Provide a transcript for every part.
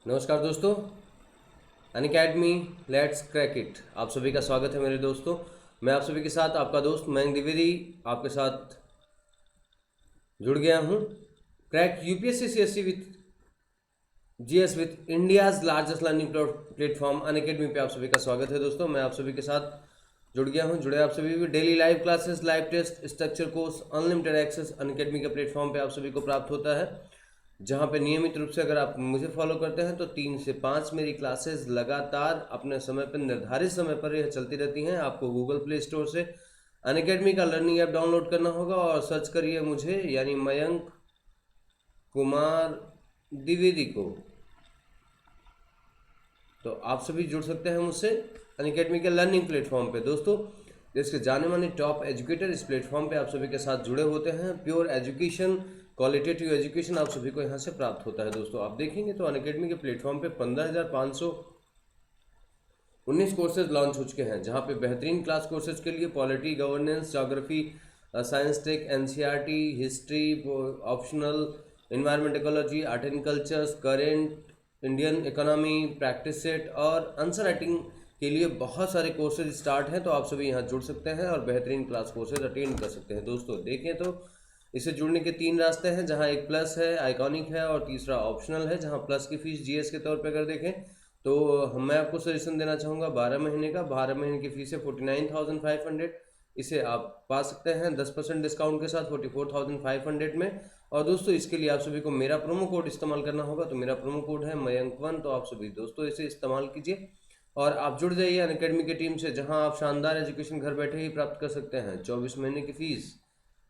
नमस्कार दोस्तों, Unacademy let's crack it. आप सभी का स्वागत है मेरे दोस्तों। मैं आप सभी के साथ आपका दोस्त मयंक द्विवेदी आपके साथ जुड़ गया हूँ। Crack UPSC CSC with GS with India's largest learning platform Unacademy पे आप सभी का स्वागत है दोस्तों। मैं आप सभी के साथ जुड़ गया हूँ। जुड़े आप सभी भी daily live classes, live test, structure course, unlimited access Unacademy के प्लेटफॉर्म पे आप सभी को प्राप्त होता है, जहाँ पे नियमित रूप से अगर आप मुझे फॉलो करते हैं तो 3 से 5 मेरी क्लासेस लगातार अपने समय पर, निर्धारित समय पर यह चलती रहती हैं। आपको गूगल प्ले स्टोर से अनअकैडमी का लर्निंग ऐप डाउनलोड करना होगा और सर्च करिए मुझे, यानी मयंक कुमार द्विवेदी को, तो आप सभी जुड़ सकते हैं मुझसे अनअकैडमी के लर्निंग प्लेटफॉर्म पे। दोस्तों, जिसके जाने माने टॉप एजुकेटर इस प्लेटफॉर्म पे आप सभी के साथ जुड़े होते हैं। प्योर एजुकेशन, क्वालिटेटिव एजुकेशन आप सभी को यहाँ से प्राप्त होता है। दोस्तों, आप देखेंगे तो अनअकैडमी के प्लेटफॉर्म पे 15,519 कोर्सेज लॉन्च हो चुके हैं, जहाँ पे बेहतरीन क्लास कोर्सेज के लिए polity, governance, geography, science tech, NCERT, history, optional, environment ecology, art and cultures, current, Indian economy, practice set और आंसर राइटिंग के लिए बहुत सारे कोर्सेज स्टार्ट हैं। तो आप सभी यहाँ जुड़ सकते हैं और बेहतरीन क्लास कोर्सेज अटेंड कर सकते हैं। दोस्तों देखें तो इसे जुड़ने के 3 रास्ते हैं, जहाँ एक प्लस है, आइकॉनिक है और तीसरा ऑप्शनल है। जहाँ प्लस की फीस जीएस के तौर पर अगर देखें तो मैं आपको सजेशन देना चाहूँगा 12 महीने का। 12 महीने की फीस है 49,500। इसे आप पा सकते हैं 10% डिस्काउंट के साथ 44,500 में। और दोस्तों, इसके लिए आप सभी को मेरा प्रोमो कोड इस्तेमाल करना होगा। तो मेरा प्रोमो कोड है मयंक1। तो आप सभी दोस्तों इसे इस्तेमाल कीजिए और आप जुड़ जाइए अनअकैडमी की टीम से, जहां आप शानदार एजुकेशन घर बैठे ही प्राप्त कर सकते हैं। 24 महीने की फीस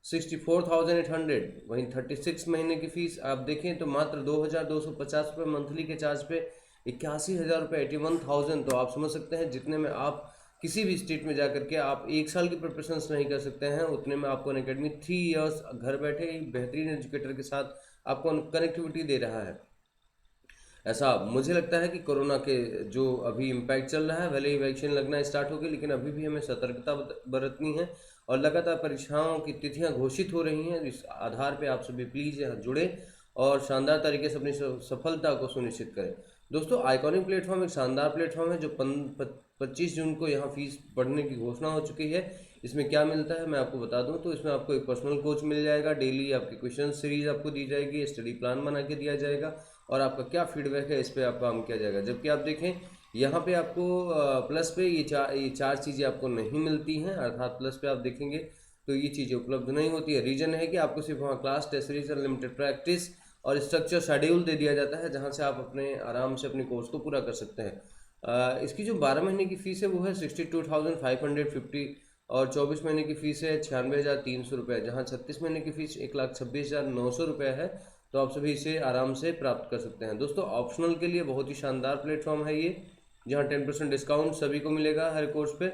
64,800, वहीं 36 महीने की फीस आप देखें तो मात्र 2,250 रुपये मंथली के चार्ज पे 81,000 रुपये, 81,000। तो आप समझ सकते हैं जितने में आप किसी भी स्टेट में जाकर के आप 1 साल की प्रिपरेशन नहीं कर सकते हैं, उतने में आपको अनअकैडमी 3 इयर्स घर बैठे ही बेहतरीन एजुकेटर के साथ आपको कनेक्टिविटी दे रहा है। ऐसा मुझे लगता है कि कोरोना के जो अभी इम्पैक्ट चल रहा है, भले ही वैक्सीन लगना स्टार्ट हो गई, लेकिन अभी भी हमें सतर्कता बरतनी है और लगातार परीक्षाओं की तिथियां घोषित हो रही हैं। इस आधार पे आप सभी प्लीज़ यहाँ जुड़े और शानदार तरीके से अपनी सफलता को सुनिश्चित करें। दोस्तों, आइकॉनिक प्लेटफॉर्म एक शानदार प्लेटफॉर्म है जो 25 जून को यहाँ फीस बढ़ने की घोषणा हो चुकी है। इसमें क्या मिलता है मैं आपको बता दूं, तो इसमें आपको एक पर्सनल कोच मिल जाएगा, डेली आपकी क्वेश्चन सीरीज आपको दी जाएगी, स्टडी प्लान बना के दिया जाएगा और आपका क्या फीडबैक है इस पर आप काम किया जाएगा। जबकि आप देखें यहाँ पे आपको प्लस पे ये चार चीज़ें आपको नहीं मिलती हैं, अर्थात प्लस पे आप देखेंगे तो ये चीज़ें उपलब्ध नहीं होती है। रीज़न है कि आपको सिर्फ वहाँ class, test series, unlimited practice और स्ट्रक्चर शेड्यूल दे दिया जाता है, जहाँ से आप अपने आराम से अपने कोर्स को पूरा कर सकते हैं। इसकी जो 12 महीने की फ़ीस है वो है 62,550 और 24 महीने की फ़ीस है 96,300 रुपये, जहाँ 36 महीने की फ़ीस 1,26,900 रुपये है। तो आप सभी इसे आराम से प्राप्त कर सकते हैं। दोस्तों, ऑप्शनल के लिए बहुत ही शानदार प्लेटफॉर्म है ये, जहाँ 10% डिस्काउंट सभी को मिलेगा हर कोर्स पे।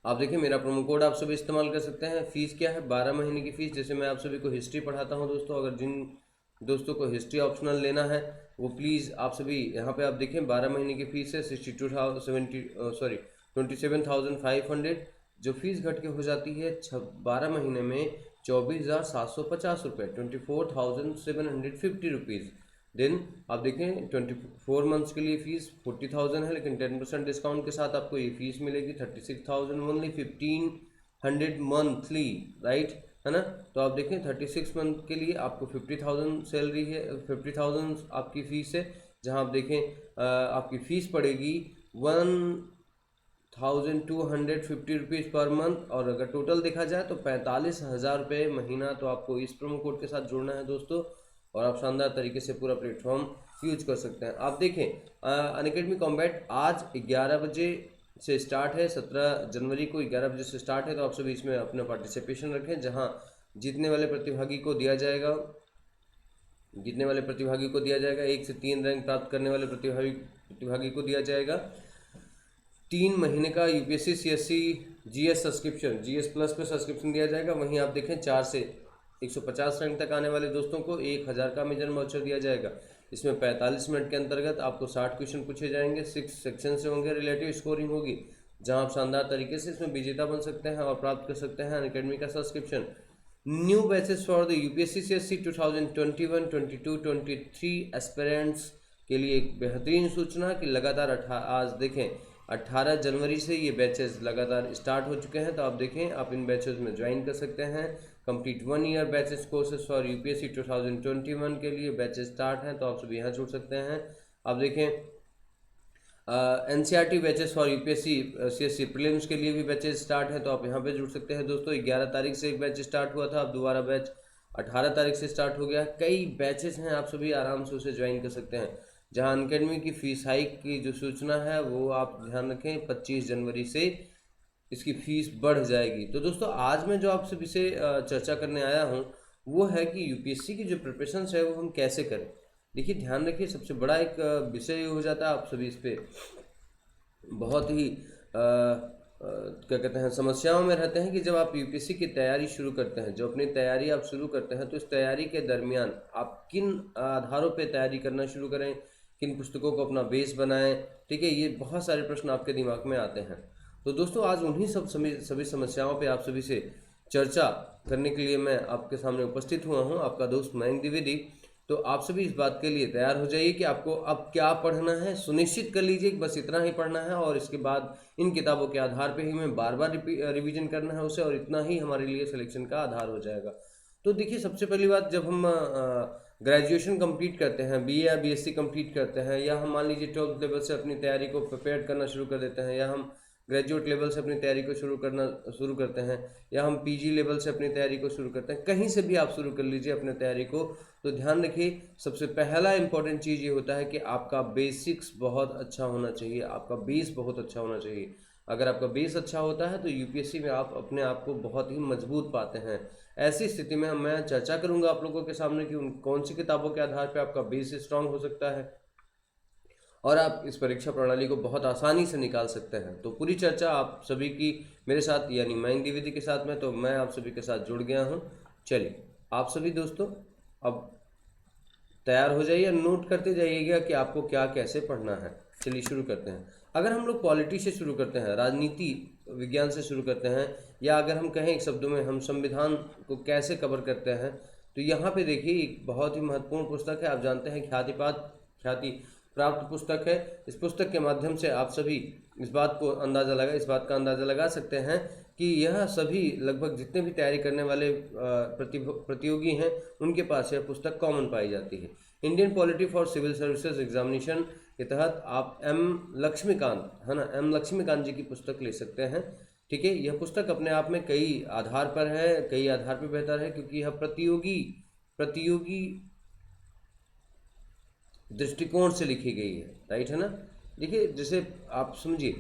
आप देखिए मेरा प्रोमो कोड आप सभी इस्तेमाल कर सकते हैं। फीस क्या है, 12 महीने की फ़ीस। जैसे मैं आप सभी को हिस्ट्री पढ़ाता हूँ दोस्तों, अगर जिन दोस्तों को हिस्ट्री ऑप्शनल लेना है वो प्लीज़ आप सभी यहाँ पे आप देखें 12 महीने की फ़ीस है 27,500, जो फीस घट के हो जाती है 12 महीने में 24,750 रुपये, 24,750 रुपीज़। देन आप देखें 24 मंथ्स के लिए फ़ीस 40,000 है, लेकिन 10% डिस्काउंट के साथ आपको ये फ़ीस मिलेगी 36,000 ओनली, 1,500 मंथली, राइट है ना। तो आप देखें 36 मंथ के लिए आपको 50,000 सैलरी है, 50,000 आपकी फ़ीस है, जहां आप देखें आपकी फ़ीस पड़ेगी 1,250 रुपीज़ पर मंथ। और अगर टोटल देखा जाए तो 45,000 रुपये महीना। तो आपको इस प्रोमो कोड के साथ जुड़ना है दोस्तों और आप शानदार तरीके से पूरा प्लेटफॉर्म यूज कर सकते हैं। आप देखें अनअकैडमी कॉम्बैट आज 11 बजे से स्टार्ट है, 17 जनवरी को 11 बजे से स्टार्ट है। तो आप सभी इसमें अपना पार्टिसिपेशन रखें, जहां जीतने वाले प्रतिभागी को दिया जाएगा 1 से 3 रैंक प्राप्त करने वाले प्रतिभागी को दिया जाएगा 3 महीने का UPSC CSC GS subscription, GS plus पे सब्सक्रिप्शन दिया जाएगा। वहीं आप देखें 4 से 150 रैंक तक आने वाले दोस्तों को 1,000 का मेजर वाउचर दिया जाएगा। इसमें 45 मिनट के अंतर्गत आपको 60 क्वेश्चन पूछे जाएंगे, 6 सेक्शन से होंगे, रिलेटिव स्कोरिंग होगी, जहां आप शानदार तरीके से इसमें विजेता बन सकते हैं और प्राप्त कर सकते हैं अनअकैडमी का subscription. New batches for the UPSC CSC 2021, 22, 23 aspirants के लिए एक बेहतरीन सूचना कि लगातार आज देखें 18 जनवरी से ये बैचेस लगातार स्टार्ट हो चुके हैं। तो आप देखें, आप इन बैचेस में ज्वाइन कर सकते हैं। Complete 1 year batches courses for UPSC 2021 के लिए बैचेस स्टार्ट हैं, तो आप सभी यहाँ जुड़ सकते हैं। आप देखें NCERT batches for UPSC CSC prelims के लिए भी बैचेस स्टार्ट है, तो आप यहाँ पे जुड़ सकते हैं दोस्तों। 11 तारीख से एक बैच स्टार्ट हुआ था, अब दोबारा बैच 18 तारीख से स्टार्ट हो गया। कई बैचेस हैं, आप सभी आराम से उसे ज्वाइन कर सकते हैं। जहां अनअकैडमी की फीस हाइक की जो सूचना है वो आप ध्यान रखें, 25 जनवरी से इसकी फीस बढ़ जाएगी। तो दोस्तों आज मैं जो आप सभी से चर्चा करने आया हूँ वो है कि यूपीएससी की जो प्रिपरेशन है वो हम कैसे करें। देखिए ध्यान रखिए, सबसे बड़ा एक विषय हो जाता है, आप सभी इस पर बहुत ही क्या कहते हैं समस्याओं में रहते हैं कि जब आप यूपीएससी की तैयारी शुरू करते हैं, जो अपनी तैयारी आप शुरू करते हैं, तो इस तैयारी के दरमियान आप किन आधारों पे तैयारी करना शुरू करें, किन पुस्तकों को अपना बेस बनाएं। ठीक है, ये बहुत सारे प्रश्न आपके दिमाग में आते हैं। तो दोस्तों आज उन्हीं सभी समस्याओं पे आप सभी से चर्चा करने के लिए मैं आपके सामने उपस्थित हुआ हूँ, आपका दोस्त मयंक द्विवेदी। तो आप सभी इस बात के लिए तैयार हो जाइए कि आपको अब क्या पढ़ना है, सुनिश्चित कर लीजिए कि बस इतना ही पढ़ना है और इसके बाद इन किताबों के आधार पे ही हमें बार बार रिवीजन करना है उसे, और इतना ही हमारे लिए सिलेक्शन का आधार हो जाएगा। तो देखिए सबसे पहली बात, जब हम ग्रेजुएशन कंप्लीट करते हैं, बीए या बीएससी कंप्लीट करते हैं, या हम मान लीजिए 12th लेवल से अपनी तैयारी को प्रिपेयर करना शुरू कर देते हैं, या हम ग्रेजुएट लेवल से अपनी तैयारी को शुरू करते हैं, या हम पीजी लेवल से अपनी तैयारी को शुरू करते हैं, कहीं से भी आप शुरू कर लीजिए अपने तैयारी को। तो ध्यान रखिए, सबसे पहला इंपॉर्टेंट चीज़ ये होता है कि आपका बेसिक्स बहुत अच्छा होना चाहिए, आपका बेस बहुत अच्छा होना चाहिए। अगर आपका बेस अच्छा होता है तो यूपीएससी में आप अपने आप को बहुत ही मजबूत पाते हैं। ऐसी स्थिति में मैं चर्चा करूंगा आप लोगों के सामने कि कौन सी किताबों के आधार पर आपका बेस स्ट्रांग हो सकता है और आप इस परीक्षा प्रणाली को बहुत आसानी से निकाल सकते हैं। तो पूरी चर्चा आप सभी की मेरे साथ यानी मयंक द्विवेदी के साथ में, तो मैं आप सभी के साथ जुड़ गया हूं। चलिए आप सभी दोस्तों अब तैयार हो जाइए, नोट करते जाइएगा कि आपको क्या कैसे पढ़ना है। चलिए शुरू करते हैं। अगर हम लोग पॉलिटी से शुरू करते हैं, राजनीति विज्ञान से शुरू करते हैं, या अगर हम कहें एक शब्दों में हम संविधान को कैसे कवर करते हैं, तो यहाँ पे देखिए एक बहुत ही महत्वपूर्ण पुस्तक है, आप जानते हैं ख्याति प्राप्त पुस्तक है। इस पुस्तक के माध्यम से आप सभी इस बात का अंदाज़ा लगा सकते हैं कि यह सभी लगभग जितने भी तैयारी करने वाले प्रतियोगी हैं उनके पास यह पुस्तक कॉमन पाई जाती है। Indian polity for civil services examination के तहत आप एम लक्ष्मीकांत जी की पुस्तक ले सकते हैं। ठीक है, यह पुस्तक अपने आप में कई आधार पर बेहतर है, क्योंकि यह प्रतियोगी दृष्टिकोण से लिखी गई है। राइट है ना। देखिए जैसे आप समझिए,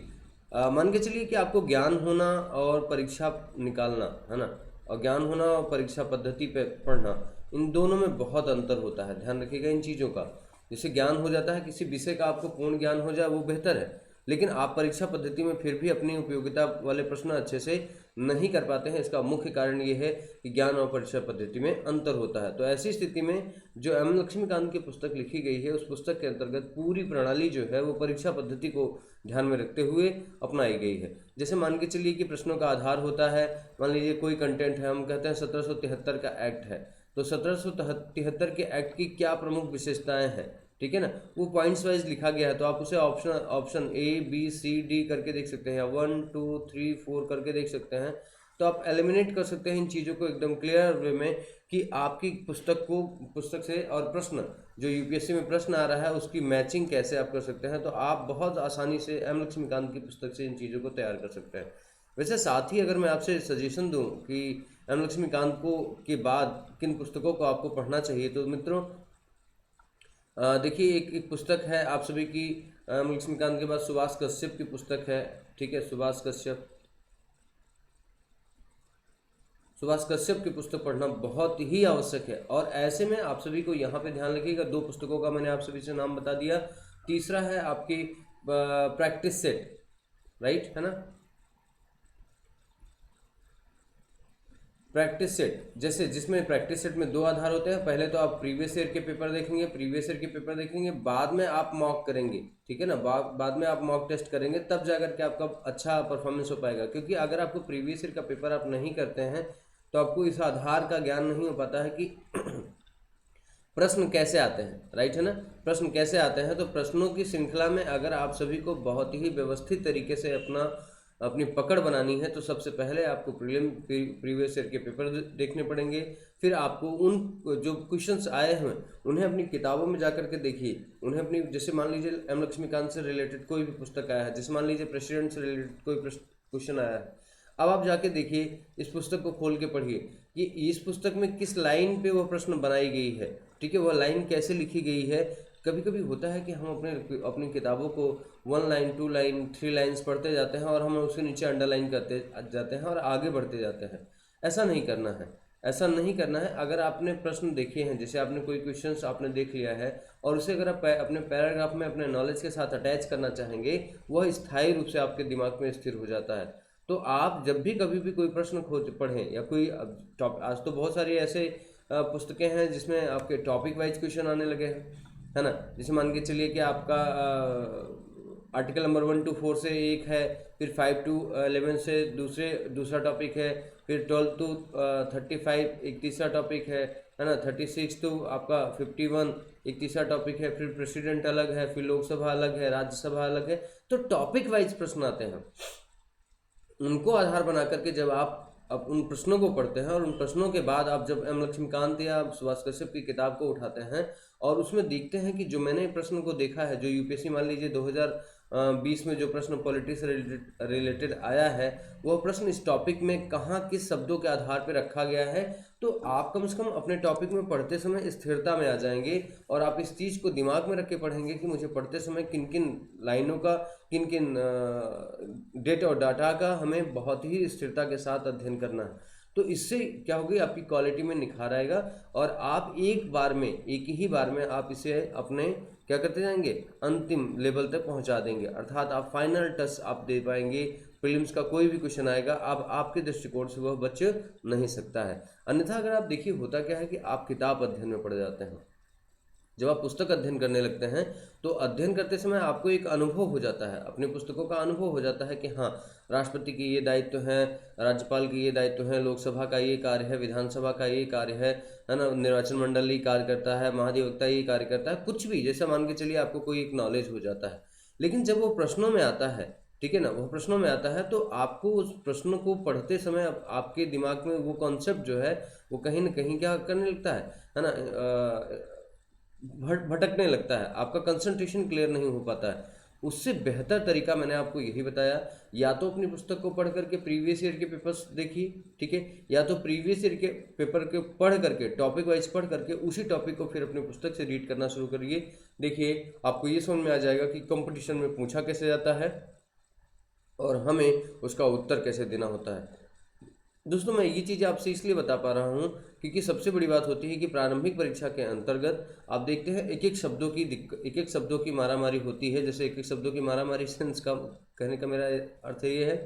मान के चलिए कि आपको ज्ञान होना और परीक्षा निकालना है ना, और ज्ञान होना और परीक्षा पद्धति पे पढ़ना, इन दोनों में बहुत अंतर होता है। ध्यान रखिएगा इन चीज़ों का। जैसे ज्ञान हो जाता है किसी विषय का, आपको पूर्ण ज्ञान हो जाए वो बेहतर है, लेकिन आप परीक्षा पद्धति में फिर भी अपनी उपयोगिता वाले प्रश्न अच्छे से नहीं कर पाते हैं। इसका मुख्य कारण ये है कि ज्ञान और परीक्षा पद्धति में अंतर होता है। तो ऐसी स्थिति में जो एम लक्ष्मीकांत की पुस्तक लिखी गई है, उस पुस्तक के अंतर्गत पूरी प्रणाली जो है वो परीक्षा पद्धति को ध्यान में रखते हुए अपनाई गई है। जैसे मान के चलिए कि प्रश्नों का आधार होता है, मान लीजिए कोई कंटेंट है, हम कहते हैं 1773 का एक्ट है, तो 1773 के एक्ट की क्या प्रमुख विशेषताएं हैं, ठीक है ना, वो पॉइंट्स वाइज लिखा गया है। तो आप उसे option A B C D करके देख सकते हैं, या 1 2 3 4 करके देख सकते हैं। तो आप एलिमिनेट कर सकते हैं इन चीज़ों को एकदम क्लियर वे में कि आपकी पुस्तक से और प्रश्न जो यूपीएससी में प्रश्न आ रहा है उसकी मैचिंग कैसे आप कर सकते हैं। तो आप बहुत आसानी से एम लक्ष्मीकांत की पुस्तक से इन चीज़ों को तैयार कर सकते हैं। वैसे साथ ही अगर मैं आपसे सजेशन दूं कि एम लक्ष्मीकांत के बाद किन पुस्तकों को आपको पढ़ना चाहिए, तो मित्रों देखिए एक पुस्तक है आप सभी की एम लक्ष्मीकांत के बाद सुभाष कश्यप की पुस्तक है। ठीक है, सुभाष कश्यप की पुस्तक पढ़ना बहुत ही आवश्यक है। और ऐसे में आप सभी को यहाँ पे ध्यान रखिएगा, 2 पुस्तकों का मैंने आप सभी से नाम बता दिया। तीसरा है आपकी प्रैक्टिस सेट, राइट है ना, प्रैक्टिस सेट, जैसे जिसमें प्रैक्टिस सेट में 2 आधार होते हैं। पहले तो आप प्रीवियस ईयर के पेपर देखेंगे, बाद में आप मॉक करेंगे। ठीक है ना, बाद में आप मॉक टेस्ट करेंगे, तब जाकर के आपका अच्छा परफॉर्मेंस हो पाएगा। क्योंकि अगर आपको प्रीवियस ईयर का पेपर आप नहीं करते हैं तो आपको इस आधार का ज्ञान नहीं हो पाता है कि प्रश्न कैसे आते हैं, राइट है ना। प्रश्न कैसे आते हैं, तो प्रश्नों की श्रृंखला में अगर आप सभी को बहुत ही व्यवस्थित तरीके से अपनी पकड़ बनानी है, तो सबसे पहले आपको प्रीवियस ईयर के पेपर देखने पड़ेंगे। फिर आपको उन जो क्वेश्चंस आए हैं उन्हें अपनी किताबों में जाकर के देखिए, उन्हें अपनी, जैसे मान लीजिए एम लक्ष्मीकांत से रिलेटेड कोई भी पुस्तक आया है, जैसे मान लीजिए प्रेसिडेंट से रिलेटेड कोई क्वेश्चन आया है, अब आप जाके देखिए, इस पुस्तक को खोल के पढ़िए कि इस पुस्तक में किस लाइन पे वो प्रश्न बनाई गई है, ठीक है, वह लाइन कैसे लिखी गई है। कभी कभी होता है कि हम अपनी किताबों को 1 लाइन 2 लाइन 3 लाइन्स पढ़ते जाते हैं और हम उसके नीचे अंडरलाइन करते जाते हैं और आगे बढ़ते जाते हैं। ऐसा नहीं करना है, ऐसा नहीं करना है। अगर आपने प्रश्न देखे हैं, जैसे आपने कोई क्वेश्चंस आपने देख लिया है और उसे अगर आप अपने पैराग्राफ में अपने नॉलेज के साथ अटैच करना चाहेंगे, वह स्थायी रूप से आपके दिमाग में स्थिर हो जाता है। तो आप जब भी कभी भी कोई प्रश्न खोज पढ़ें या कोई आज तो बहुत सारी ऐसे पुस्तकें हैं जिसमें आपके टॉपिक वाइज क्वेश्चन आने लगे हैं, है ना। जैसे मान के चलिए कि आपका आर्टिकल नंबर 1 to 4 से एक है, फिर 5 to 11 से दूसरा टॉपिक है, फिर 12 to 35 एक तीसरा टॉपिक है ना, 36 to आपका 51 एक तीसरा टॉपिक है, फिर प्रेसिडेंट अलग है, फिर लोकसभा अलग है, राज्यसभा अलग है। तो टॉपिक वाइज प्रश्न आते हैं, उनको आधार बना करके जब आप अब उन प्रश्नों को पढ़ते हैं और उन प्रश्नों के बाद आप जब एम लक्ष्मीकांत या सुभाष कश्यप की किताब को उठाते हैं और उसमें देखते हैं कि जो मैंने प्रश्न को देखा है, जो यूपीएससी मान लीजिए 2020 में जो प्रश्न पॉलिटिक्स से रिलेटेड आया है, वह प्रश्न इस टॉपिक में कहाँ किस शब्दों के आधार पर रखा गया है, तो आप कम से कम अपने टॉपिक में पढ़ते समय स्थिरता में आ जाएंगे और आप इस चीज़ को दिमाग में रख के पढ़ेंगे कि मुझे पढ़ते समय किन किन लाइनों का, किन किन डेटा और डाटा का हमें बहुत ही स्थिरता के साथ अध्ययन करना है। तो इससे क्या होगी, आपकी क्वालिटी में निखार आएगा और आप एक ही बार में आप इसे अपने क्या करते जाएंगे, अंतिम लेवल तक पहुंचा देंगे, अर्थात आप फाइनल टच आप दे पाएंगे। प्रीलिम्स का कोई भी क्वेश्चन आएगा, अब आपके दृष्टिकोण से वह बच नहीं सकता है। अन्यथा अगर आप देखिए, होता क्या है कि आप किताब अध्ययन में पड़ जाते हैं। जब आप पुस्तक अध्ययन करने लगते हैं तो अध्ययन करते समय आपको एक अनुभव हो जाता है, अपने पुस्तकों का अनुभव हो जाता है कि हाँ, राष्ट्रपति के ये दायित्व हैं, राज्यपाल के ये दायित्व हैं, लोकसभा का ये कार्य है, विधानसभा का ये कार्य है ना, निर्वाचन मंडल ये कार्य करता है, महाधिवक्ता ये कार्य करता है, कुछ भी जैसा मान के चलिए आपको कोई एक नॉलेज हो जाता है। लेकिन जब वो प्रश्नों में आता है, ठीक है ना, वो प्रश्नों में आता है तो आपको उस प्रश्न को पढ़ते समय आपके दिमाग में वो कॉन्सेप्ट जो है वो कहीं ना कहीं क्या करने लगता है ना, भटकने लगता है, आपका कंसंट्रेशन क्लियर नहीं हो पाता है। उससे बेहतर तरीका मैंने आपको यही बताया, या तो अपनी पुस्तक को पढ़ करके प्रीवियस ईयर के पेपर्स देखिए, ठीक है, या तो प्रीवियस ईयर के पेपर के पढ़ करके टॉपिक वाइज पढ़ करके उसी टॉपिक को फिर अपनी पुस्तक से रीड करना शुरू करिए। देखिए आपको ये समझ में आ जाएगा कि कंपटीशन में पूछा कैसे जाता है और हमें उसका उत्तर कैसे देना होता है। दोस्तों मैं ये चीज़ आपसे इसलिए बता पा रहा हूँ क्योंकि सबसे बड़ी बात होती है कि प्रारंभिक परीक्षा के अंतर्गत आप देखते हैं एक एक शब्दों की मारामारी होती है। जैसे एक शब्दों की मारामारी सेंस का कहने का मेरा अर्थ ये है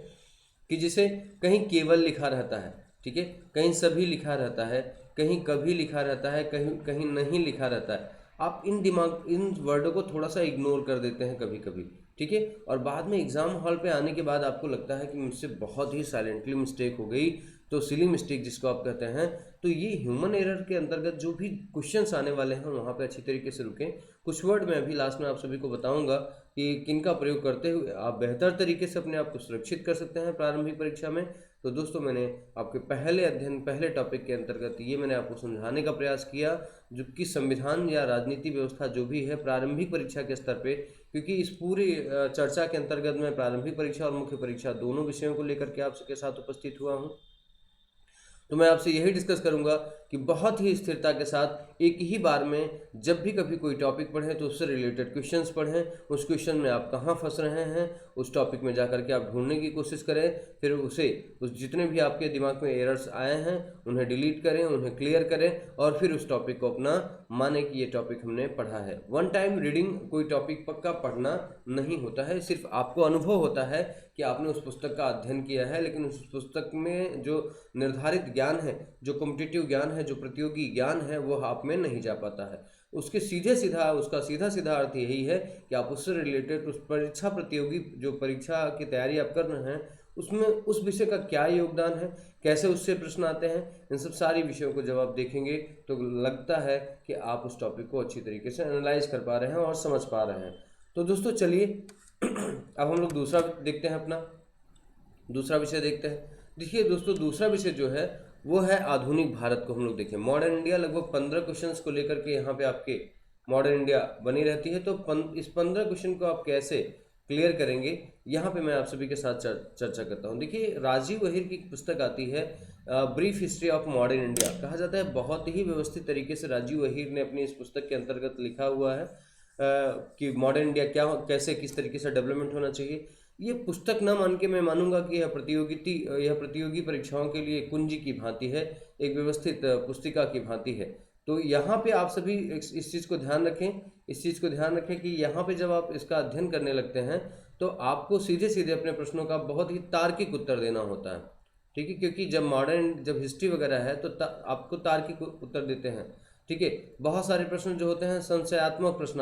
कि जिसे कहीं केवल लिखा रहता है, ठीक है, कहीं सभी लिखा रहता है, कहीं कभी लिखा रहता है, कहीं कहीं नहीं लिखा रहता है। आप इन वर्डों को थोड़ा सा इग्नोर कर देते हैं कभी कभी, ठीक है, और बाद में एग्ज़ाम हॉल पे आने के बाद आपको लगता है कि मुझसे बहुत ही साइलेंटली मिस्टेक हो गई, तो सिली मिस्टेक जिसको आप कहते हैं। तो ये ह्यूमन एरर के अंतर्गत जो भी क्वेश्चंस आने वाले हैं वहाँ पे अच्छी तरीके से रुकें। कुछ वर्ड मैं अभी लास्ट में आप सभी को बताऊंगा कि किनका प्रयोग करते हुए आप बेहतर तरीके से अपने आप को सुरक्षित कर सकते हैं प्रारंभिक परीक्षा में। तो दोस्तों मैंने आपके पहले टॉपिक के अंतर्गत ये मैंने आपको समझाने का प्रयास किया, जो कि संविधान या राजनीति व्यवस्था जो भी है प्रारंभिक परीक्षा के स्तर पे, क्योंकि इस पूरी चर्चा के अंतर्गत मैं प्रारंभिक परीक्षा और मुख्य परीक्षा दोनों विषयों को लेकर के आपके साथ उपस्थित हुआ हूँ। तो मैं आपसे यही डिस्कस करूंगा कि बहुत ही स्थिरता के साथ एक ही बार में जब भी कभी कोई टॉपिक पढ़ें तो उससे रिलेटेड क्वेश्चंस पढ़ें, उस क्वेश्चन में आप कहाँ फंस रहे हैं उस टॉपिक में जा करके आप ढूंढने की कोशिश करें, फिर उस जितने भी आपके दिमाग में एरर्स आए हैं उन्हें डिलीट करें, उन्हें क्लियर करें और फिर उस टॉपिक को अपना माने कि ये टॉपिक हमने पढ़ा है। वन टाइम रीडिंग कोई टॉपिक पक्का पढ़ना नहीं होता है, सिर्फ आपको अनुभव होता है कि आपने उस पुस्तक का अध्ययन किया है, लेकिन उस पुस्तक में जो निर्धारित ज्ञान है, जो कॉम्पिटिटिव ज्ञान है, जो प्रतियोगी ज्ञान है, वो आप में नहीं जा पाता है। उसका सीधा सीधा अर्थ यही है कि आप उससे रिलेटेड उस प्रतियोगी जो परीक्षा की तैयारी आप कर रहे हैं उसमें उस विषय का क्या योगदान है, कैसे उससे प्रश्न आते हैं, इन सब सारी विषयों को जब आप देखेंगे तो लगता है कि आप उस टॉपिक को अच्छी तरीके से एनालाइज कर पा रहे हैं और समझ पा रहे हैं। तो दोस्तों चलिए अब हम लोग दूसरा देखते हैं, अपना दूसरा विषय देखते हैं। देखिए दोस्तों, दूसरा विषय जो है वो है आधुनिक भारत को हम लोग देखें। मॉडर्न इंडिया लगभग 15 क्वेश्चंस को लेकर के यहाँ पे आपके मॉडर्न इंडिया बनी रहती है। तो इस 15 क्वेश्चन को आप कैसे क्लियर करेंगे, यहाँ पे मैं आप सभी के साथ चर्चा करता हूँ। देखिए, राजीव अहिर की पुस्तक आती है brief history of modern India. कहा जाता है बहुत ही व्यवस्थित तरीके से राजीव अहिर ने अपनी इस पुस्तक के अंतर्गत लिखा हुआ है कि मॉडर्न इंडिया क्या कैसे किस तरीके से डेवलपमेंट होना चाहिए। ये पुस्तक न मान के मैं मानूंगा कि यह प्रतियोगी परीक्षाओं के लिए कुंजी की भांति है, एक व्यवस्थित पुस्तिका की भांति है। तो यहाँ पे आप सभी इस चीज़ को ध्यान रखें, इस चीज़ को ध्यान रखें कि यहाँ पे जब आप इसका अध्ययन करने लगते हैं तो आपको सीधे सीधे अपने प्रश्नों का बहुत ही तार्किक उत्तर देना होता है, ठीक है। क्योंकि जब हिस्ट्री वगैरह है तो आपको तार्किक उत्तर देते हैं, ठीक है। बहुत सारे प्रश्न जो होते हैं संशयात्मक प्रश्न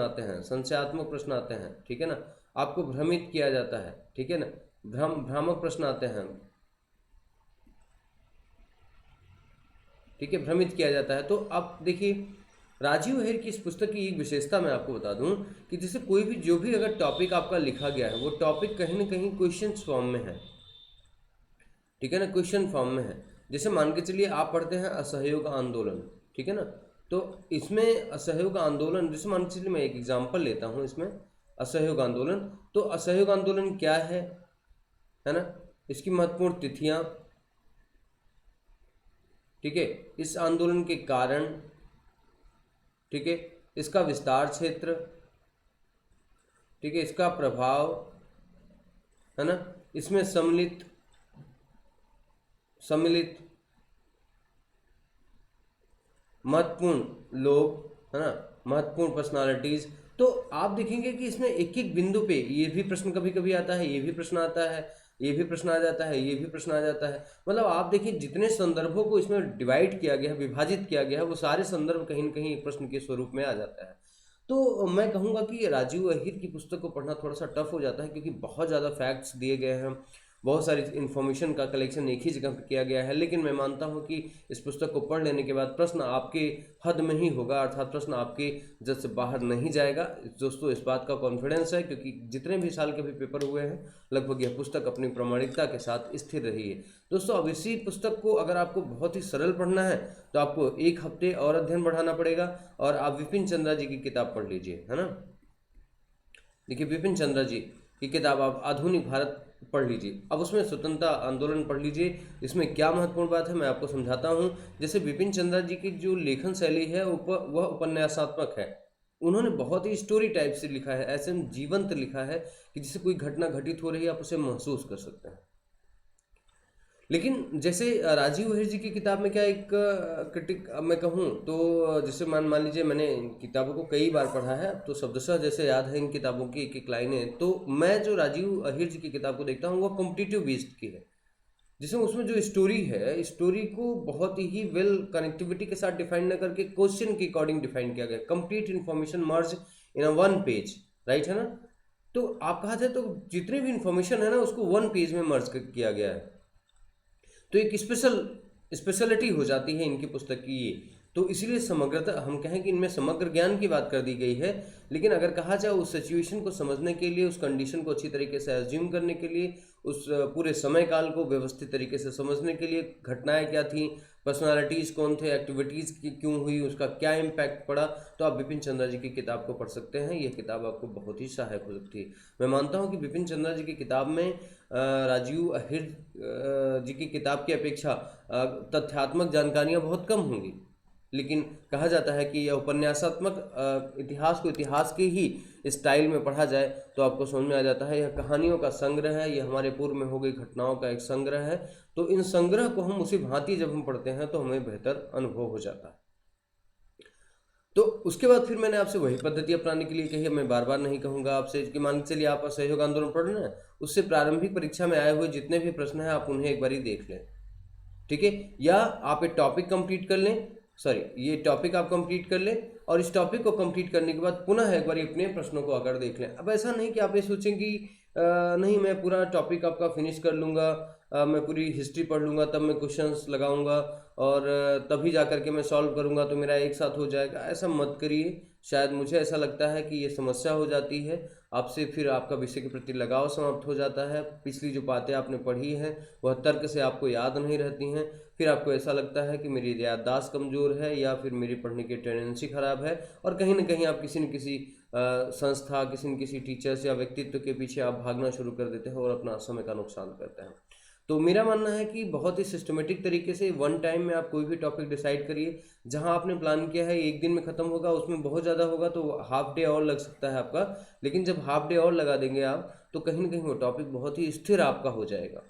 आते हैं, ठीक है ना। आपको भ्रमित किया जाता है, ठीक है ना, भ्रामक प्रश्न आते हैं, ठीक है, भ्रमित किया जाता है। तो आप देखिए, राजीव अहिर की इस पुस्तक की एक विशेषता मैं आपको बता दूं कि जैसे कोई भी जो भी अगर टॉपिक आपका लिखा गया है वो टॉपिक कहीं ना कहीं क्वेश्चन फॉर्म में है, ठीक है ना, क्वेश्चन फॉर्म में है। जैसे मान के चलिए आप पढ़ते हैं असहयोग आंदोलन, ठीक है ना। तो इसमें असहयोग आंदोलन, जैसे मान के चलिए मैं एक एग्जाम्पल लेता हूँ इसमें, असहयोग आंदोलन। तो असहयोग आंदोलन क्या है ना, इसकी महत्वपूर्ण तिथियां, ठीक है, इस आंदोलन के कारण, ठीक है, इसका विस्तार क्षेत्र, ठीक है, इसका प्रभाव, है ना, इसमें सम्मिलित महत्वपूर्ण लोग, है ना, महत्वपूर्ण पर्सनालिटीज। तो आप देखेंगे कि इसमें एक एक बिंदु पे ये भी प्रश्न कभी कभी आता है, ये भी प्रश्न आता है, ये भी प्रश्न आ जाता है, ये भी प्रश्न आ जाता है। मतलब आप देखिए जितने संदर्भों को इसमें डिवाइड किया गया है, विभाजित किया गया है, वो सारे संदर्भ कहीं न कहीं एक प्रश्न के स्वरूप में आ जाता है। तो मैं कहूँगा कि राजीव अहिर की पुस्तक को पढ़ना थोड़ा सा टफ हो जाता है क्योंकि बहुत ज़्यादा फैक्ट्स दिए गए हैं, बहुत सारी इन्फॉर्मेशन का कलेक्शन एक ही जगह पर किया गया है। लेकिन मैं मानता हूँ कि इस पुस्तक को पढ़ लेने के बाद प्रश्न आपके हद में ही होगा, अर्थात प्रश्न आपके जज से बाहर नहीं जाएगा। दोस्तों इस बात का कॉन्फिडेंस है क्योंकि जितने भी साल के भी पेपर हुए हैं लगभग यह पुस्तक अपनी प्रामाणिकता के साथ स्थिर रही है। दोस्तों अब इसी पुस्तक को अगर आपको बहुत ही सरल पढ़ना है तो आपको 1 हफ्ते और अध्ययन बढ़ाना पड़ेगा और आप विपिन चंद्रा जी की किताब पढ़ लीजिए, है ना। देखिए विपिन चंद्रा जी की किताब आप आधुनिक भारत पढ़ लीजिए। अब उसमें स्वतंत्रता आंदोलन पढ़ लीजिए। इसमें क्या महत्वपूर्ण बात है मैं आपको समझाता हूँ। जैसे विपिन चंद्रा जी की जो लेखन शैली है वह उपन्यासात्मक है। उन्होंने बहुत ही स्टोरी टाइप से लिखा है, ऐसे जीवंत लिखा है कि जिससे कोई घटना घटित हो रही है आप उसे महसूस कर सकते हैं। लेकिन जैसे राजीव अहिर जी की किताब में क्या एक क्रिटिक मैं कहूँ तो जैसे मान लीजिए मैंने इन किताबों को कई बार पढ़ा है तो शब्दशः जैसे याद है इन किताबों की एक एक लाइनें। तो मैं जो राजीव अहिर जी की किताब को देखता हूँ वो कॉम्पिटिटिव बेस्ड की है, जिसमें उसमें जो स्टोरी है स्टोरी को बहुत ही वेल कनेक्टिविटी के साथ डिफाइन न करके क्वेश्चन के अकॉर्डिंग डिफाइन किया गया। कंप्लीट इन्फॉर्मेशन मर्ज इन 1 पेज, राइट है ना। तो आप कहा जाए तो जितने भी इंफॉर्मेशन है ना उसको 1 पेज में मर्ज किया गया है। तो एक स्पेशलिटी हो जाती है इनकी पुस्तक की ये। तो इसीलिए समग्रता हम कहें कि इनमें समग्र ज्ञान की बात कर दी गई है। लेकिन अगर कहा जाए उस सिचुएशन को समझने के लिए, उस कंडीशन को अच्छी तरीके से एज्यूम करने के लिए, उस पूरे समय काल को व्यवस्थित तरीके से समझने के लिए, घटनाएं क्या थी, पर्सनालिटीज़ कौन थे, एक्टिविटीज़ की क्यों हुई, उसका क्या इम्पैक्ट पड़ा, तो आप विपिन चंद्रा जी की किताब को पढ़ सकते हैं। यह किताब आपको बहुत ही सहायक हो सकती है। मैं मानता हूँ कि विपिन चंद्रा जी की किताब में राजीव अहिर जी की किताब की अपेक्षा तथ्यात्मक जानकारियाँ बहुत कम होंगी। लेकिन कहा जाता है कि यह उपन्यासात्मक इतिहास को इतिहास के ही स्टाइल में पढ़ा जाए तो आपको समझ में आ जाता है। यह कहानियों का संग्रह है, यह हमारे पूर्व में हो गई घटनाओं का एक संग्रह है। तो इन संग्रह को हम उसी भांति जब हम पढ़ते हैं तो हमें बेहतर अनुभव हो जाता है। तो उसके बाद फिर मैंने आपसे वही पद्धति अपनाने के लिए कही। मैं बार बार नहीं कहूँगा आपसे कि मान के चलिए आप असहयोग आंदोलन पढ़ रहे हैं, उससे प्रारंभिक परीक्षा में आए हुए जितने भी प्रश्न हैं आप उन्हें एक बार ही देख लें, ठीक है। या आप एक टॉपिक कंप्लीट कर लें, सॉरी, ये टॉपिक आप कंप्लीट कर लें और इस टॉपिक को कंप्लीट करने के बाद पुनः एक बार अपने प्रश्नों को अगर देख लें। अब ऐसा नहीं कि आप ये सोचें कि नहीं मैं पूरा टॉपिक आपका फिनिश कर लूँगा, मैं पूरी हिस्ट्री पढ़ लूँगा तब मैं क्वेश्चंस लगाऊंगा और तभी जा कर के मैं सॉल्व करूँगा तो मेरा एक साथ हो जाएगा। ऐसा मत करिए। शायद मुझे ऐसा लगता है कि ये समस्या हो जाती है आपसे, फिर आपका विषय के प्रति लगाव समाप्त हो जाता है। पिछली जो बातें आपने पढ़ी हैं वह तर्क से आपको याद नहीं रहती हैं, फिर आपको ऐसा लगता है कि मेरी याददाश्त कमज़ोर है या फिर मेरी पढ़ने की टेंडेंसी ख़राब है, और कहीं ना कहीं आप किसी न किसी संस्था, किसी न किसी टीचर्स या व्यक्तित्व के पीछे आप भागना शुरू कर देते हैं और अपना समय का नुकसान करते हैं। तो मेरा मानना है कि बहुत ही सिस्टमेटिक तरीके से वन टाइम में आप कोई भी टॉपिक डिसाइड करिए। जहां आपने प्लान किया है एक दिन में ख़त्म होगा, उसमें बहुत ज़्यादा होगा तो हाफ डे और लग सकता है आपका, लेकिन जब हाफ डे और लगा देंगे आप तो कहीं ना कहीं वो टॉपिक बहुत ही स्थिर आपका हो जाएगा।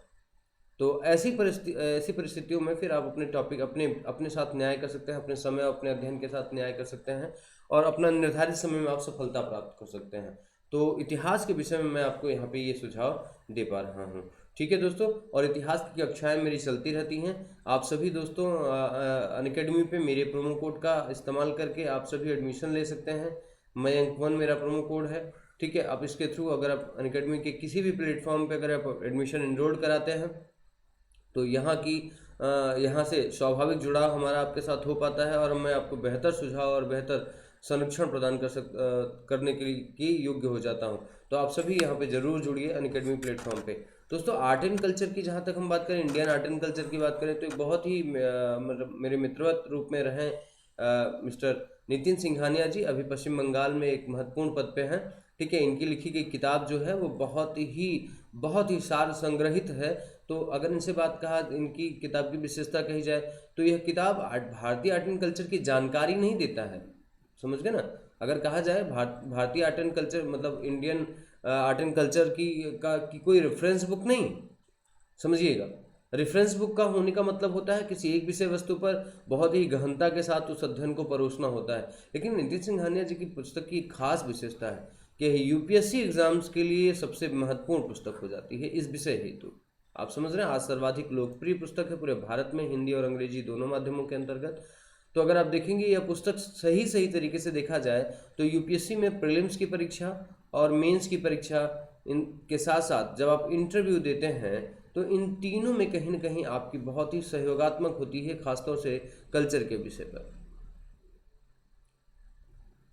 तो ऐसी परिस्थितियों में फिर आप अपने टॉपिक अपने अपने साथ न्याय कर सकते हैं, अपने समय अपने अध्ययन के साथ न्याय कर सकते हैं और अपना निर्धारित समय में आप सफलता प्राप्त कर सकते हैं। तो इतिहास के विषय में मैं आपको यहाँ पे ये सुझाव दे पा रहा हूँ। ठीक है दोस्तों, और इतिहास की कक्षाएं मेरी चलती रहती हैं। आप सभी दोस्तों अनअकैडमी पे मेरे प्रोमो कोड का इस्तेमाल करके आप सभी एडमिशन ले सकते हैं। मयंक1 मेरा प्रोमो कोड है। ठीक है, आप इसके थ्रू अगर आप अनअकैडमी के किसी भी प्लेटफॉर्म पे अगर आप एडमिशन एनरोल कराते हैं तो यहाँ से स्वाभाविक जुड़ाव हमारा आपके साथ हो पाता है और मैं आपको बेहतर सुझाव और बेहतर संरक्षण प्रदान करने के लिए की योग्य हो जाता हूँ। तो आप सभी यहाँ पे जरूर जुड़िए अनअकैडमी प्लेटफॉर्म पे। दोस्तों आर्ट एंड कल्चर की जहाँ तक हम बात करें, इंडियन आर्ट एंड कल्चर की बात करें, तो एक बहुत ही मतलब मेरे मित्रवत रूप में रहे मिस्टर नितिन सिंघानिया जी अभी पश्चिम बंगाल में एक महत्वपूर्ण पद पे हैं। ठीक है, इनकी लिखी गई किताब जो है वो बहुत ही सार संग्रहित है। तो अगर इनसे बात कहा, इनकी किताब की विशेषता कही जाए तो यह किताब भारतीय आर्ट एंड कल्चर की जानकारी नहीं देता है, समझ गए ना। अगर कहा जाए भारतीय आर्ट एंड कल्चर मतलब इंडियन आर्ट एंड कल्चर की कोई रेफरेंस बुक नहीं, समझिएगा। रेफरेंस बुक का होने का मतलब होता है किसी एक विषय वस्तु पर बहुत ही गहनता के साथ उस अध्ययन को परोसना होता है। लेकिन नितिन सिंघानिया जी की पुस्तक की खास विशेषता है कि यूपीएससी एग्जाम्स के लिए सबसे महत्वपूर्ण पुस्तक हो जाती है इस विषय हेतु। आप समझ रहे हैं, आज सर्वाधिक लोकप्रिय पुस्तक है पूरे भारत में, हिंदी और अंग्रेजी दोनों माध्यमों के अंतर्गत। तो अगर आप देखेंगे यह पुस्तक सही तरीके से देखा जाए तो यूपीएससी में प्रीलिम्स की परीक्षा और मेंस की परीक्षा इनके साथ साथ जब आप इंटरव्यू देते हैं तो इन तीनों में कहीं ना कहीं आपकी बहुत ही सहयोगात्मक होती है, खासतौर से कल्चर के विषय पर।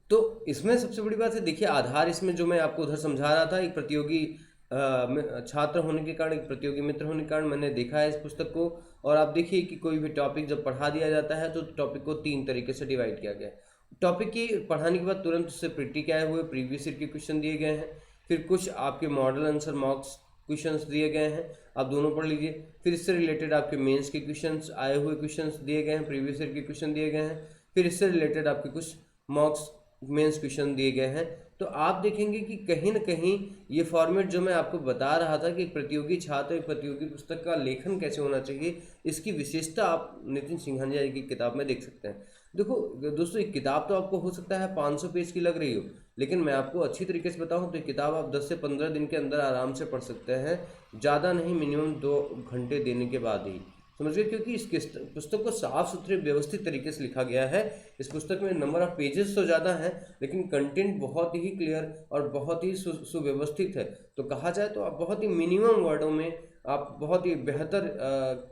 तो इसमें सबसे बड़ी बात है, देखिए आधार इसमें जो मैं आपको उधर समझा रहा था, एक प्रतियोगी छात्र होने के कारण, एक प्रतियोगी मित्र होने के कारण मैंने देखा है इस पुस्तक को। और आप देखिए कि कोई भी टॉपिक जब पढ़ा दिया जाता है तो टॉपिक को 3 तरीके से डिवाइड किया गया है। टॉपिक की पढ़ाने के बाद तुरंत उससे प्रीटी के आए हुए प्रीवियस ईयर के क्वेश्चन दिए गए हैं, फिर कुछ आपके मॉडल आंसर मॉक्स क्वेश्चंस दिए गए हैं, आप दोनों पढ़ लीजिए। फिर इससे रिलेटेड आपके मेंस के क्वेश्चंस आए हुए क्वेश्चंस दिए गए हैं, प्रीवियस ईयर के क्वेश्चन दिए गए हैं, फिर इससे रिलेटेड आपके कुछ मॉक्स मेंस क्वेश्चन दिए गए हैं। तो आप देखेंगे कि कहीं ना कहीं ये फॉर्मेट जो मैं आपको बता रहा था कि एक प्रतियोगी छात्र एक प्रतियोगी पुस्तक का लेखन कैसे होना चाहिए, इसकी विशेषता आप नितिन सिंघानिया की किताब में देख सकते हैं। देखो दोस्तों, एक किताब तो आपको हो सकता है 500 पेज की लग रही हो, लेकिन मैं आपको अच्छी तरीके से बताऊं तो ये किताब आप 10 से 15 दिन के अंदर आराम से पढ़ सकते हैं, ज़्यादा नहीं, मिनिमम 2 घंटे देने के बाद ही, समझिए। क्योंकि इस पुस्तक को साफ सुथरे व्यवस्थित तरीके से लिखा गया है। इस पुस्तक में नंबर ऑफ पेजेस तो ज़्यादा हैं लेकिन कंटेंट बहुत ही क्लियर और बहुत ही सुव्यवस्थित है। तो कहा जाए तो आप बहुत ही मिनिमम वर्डों में आप बहुत ही बेहतर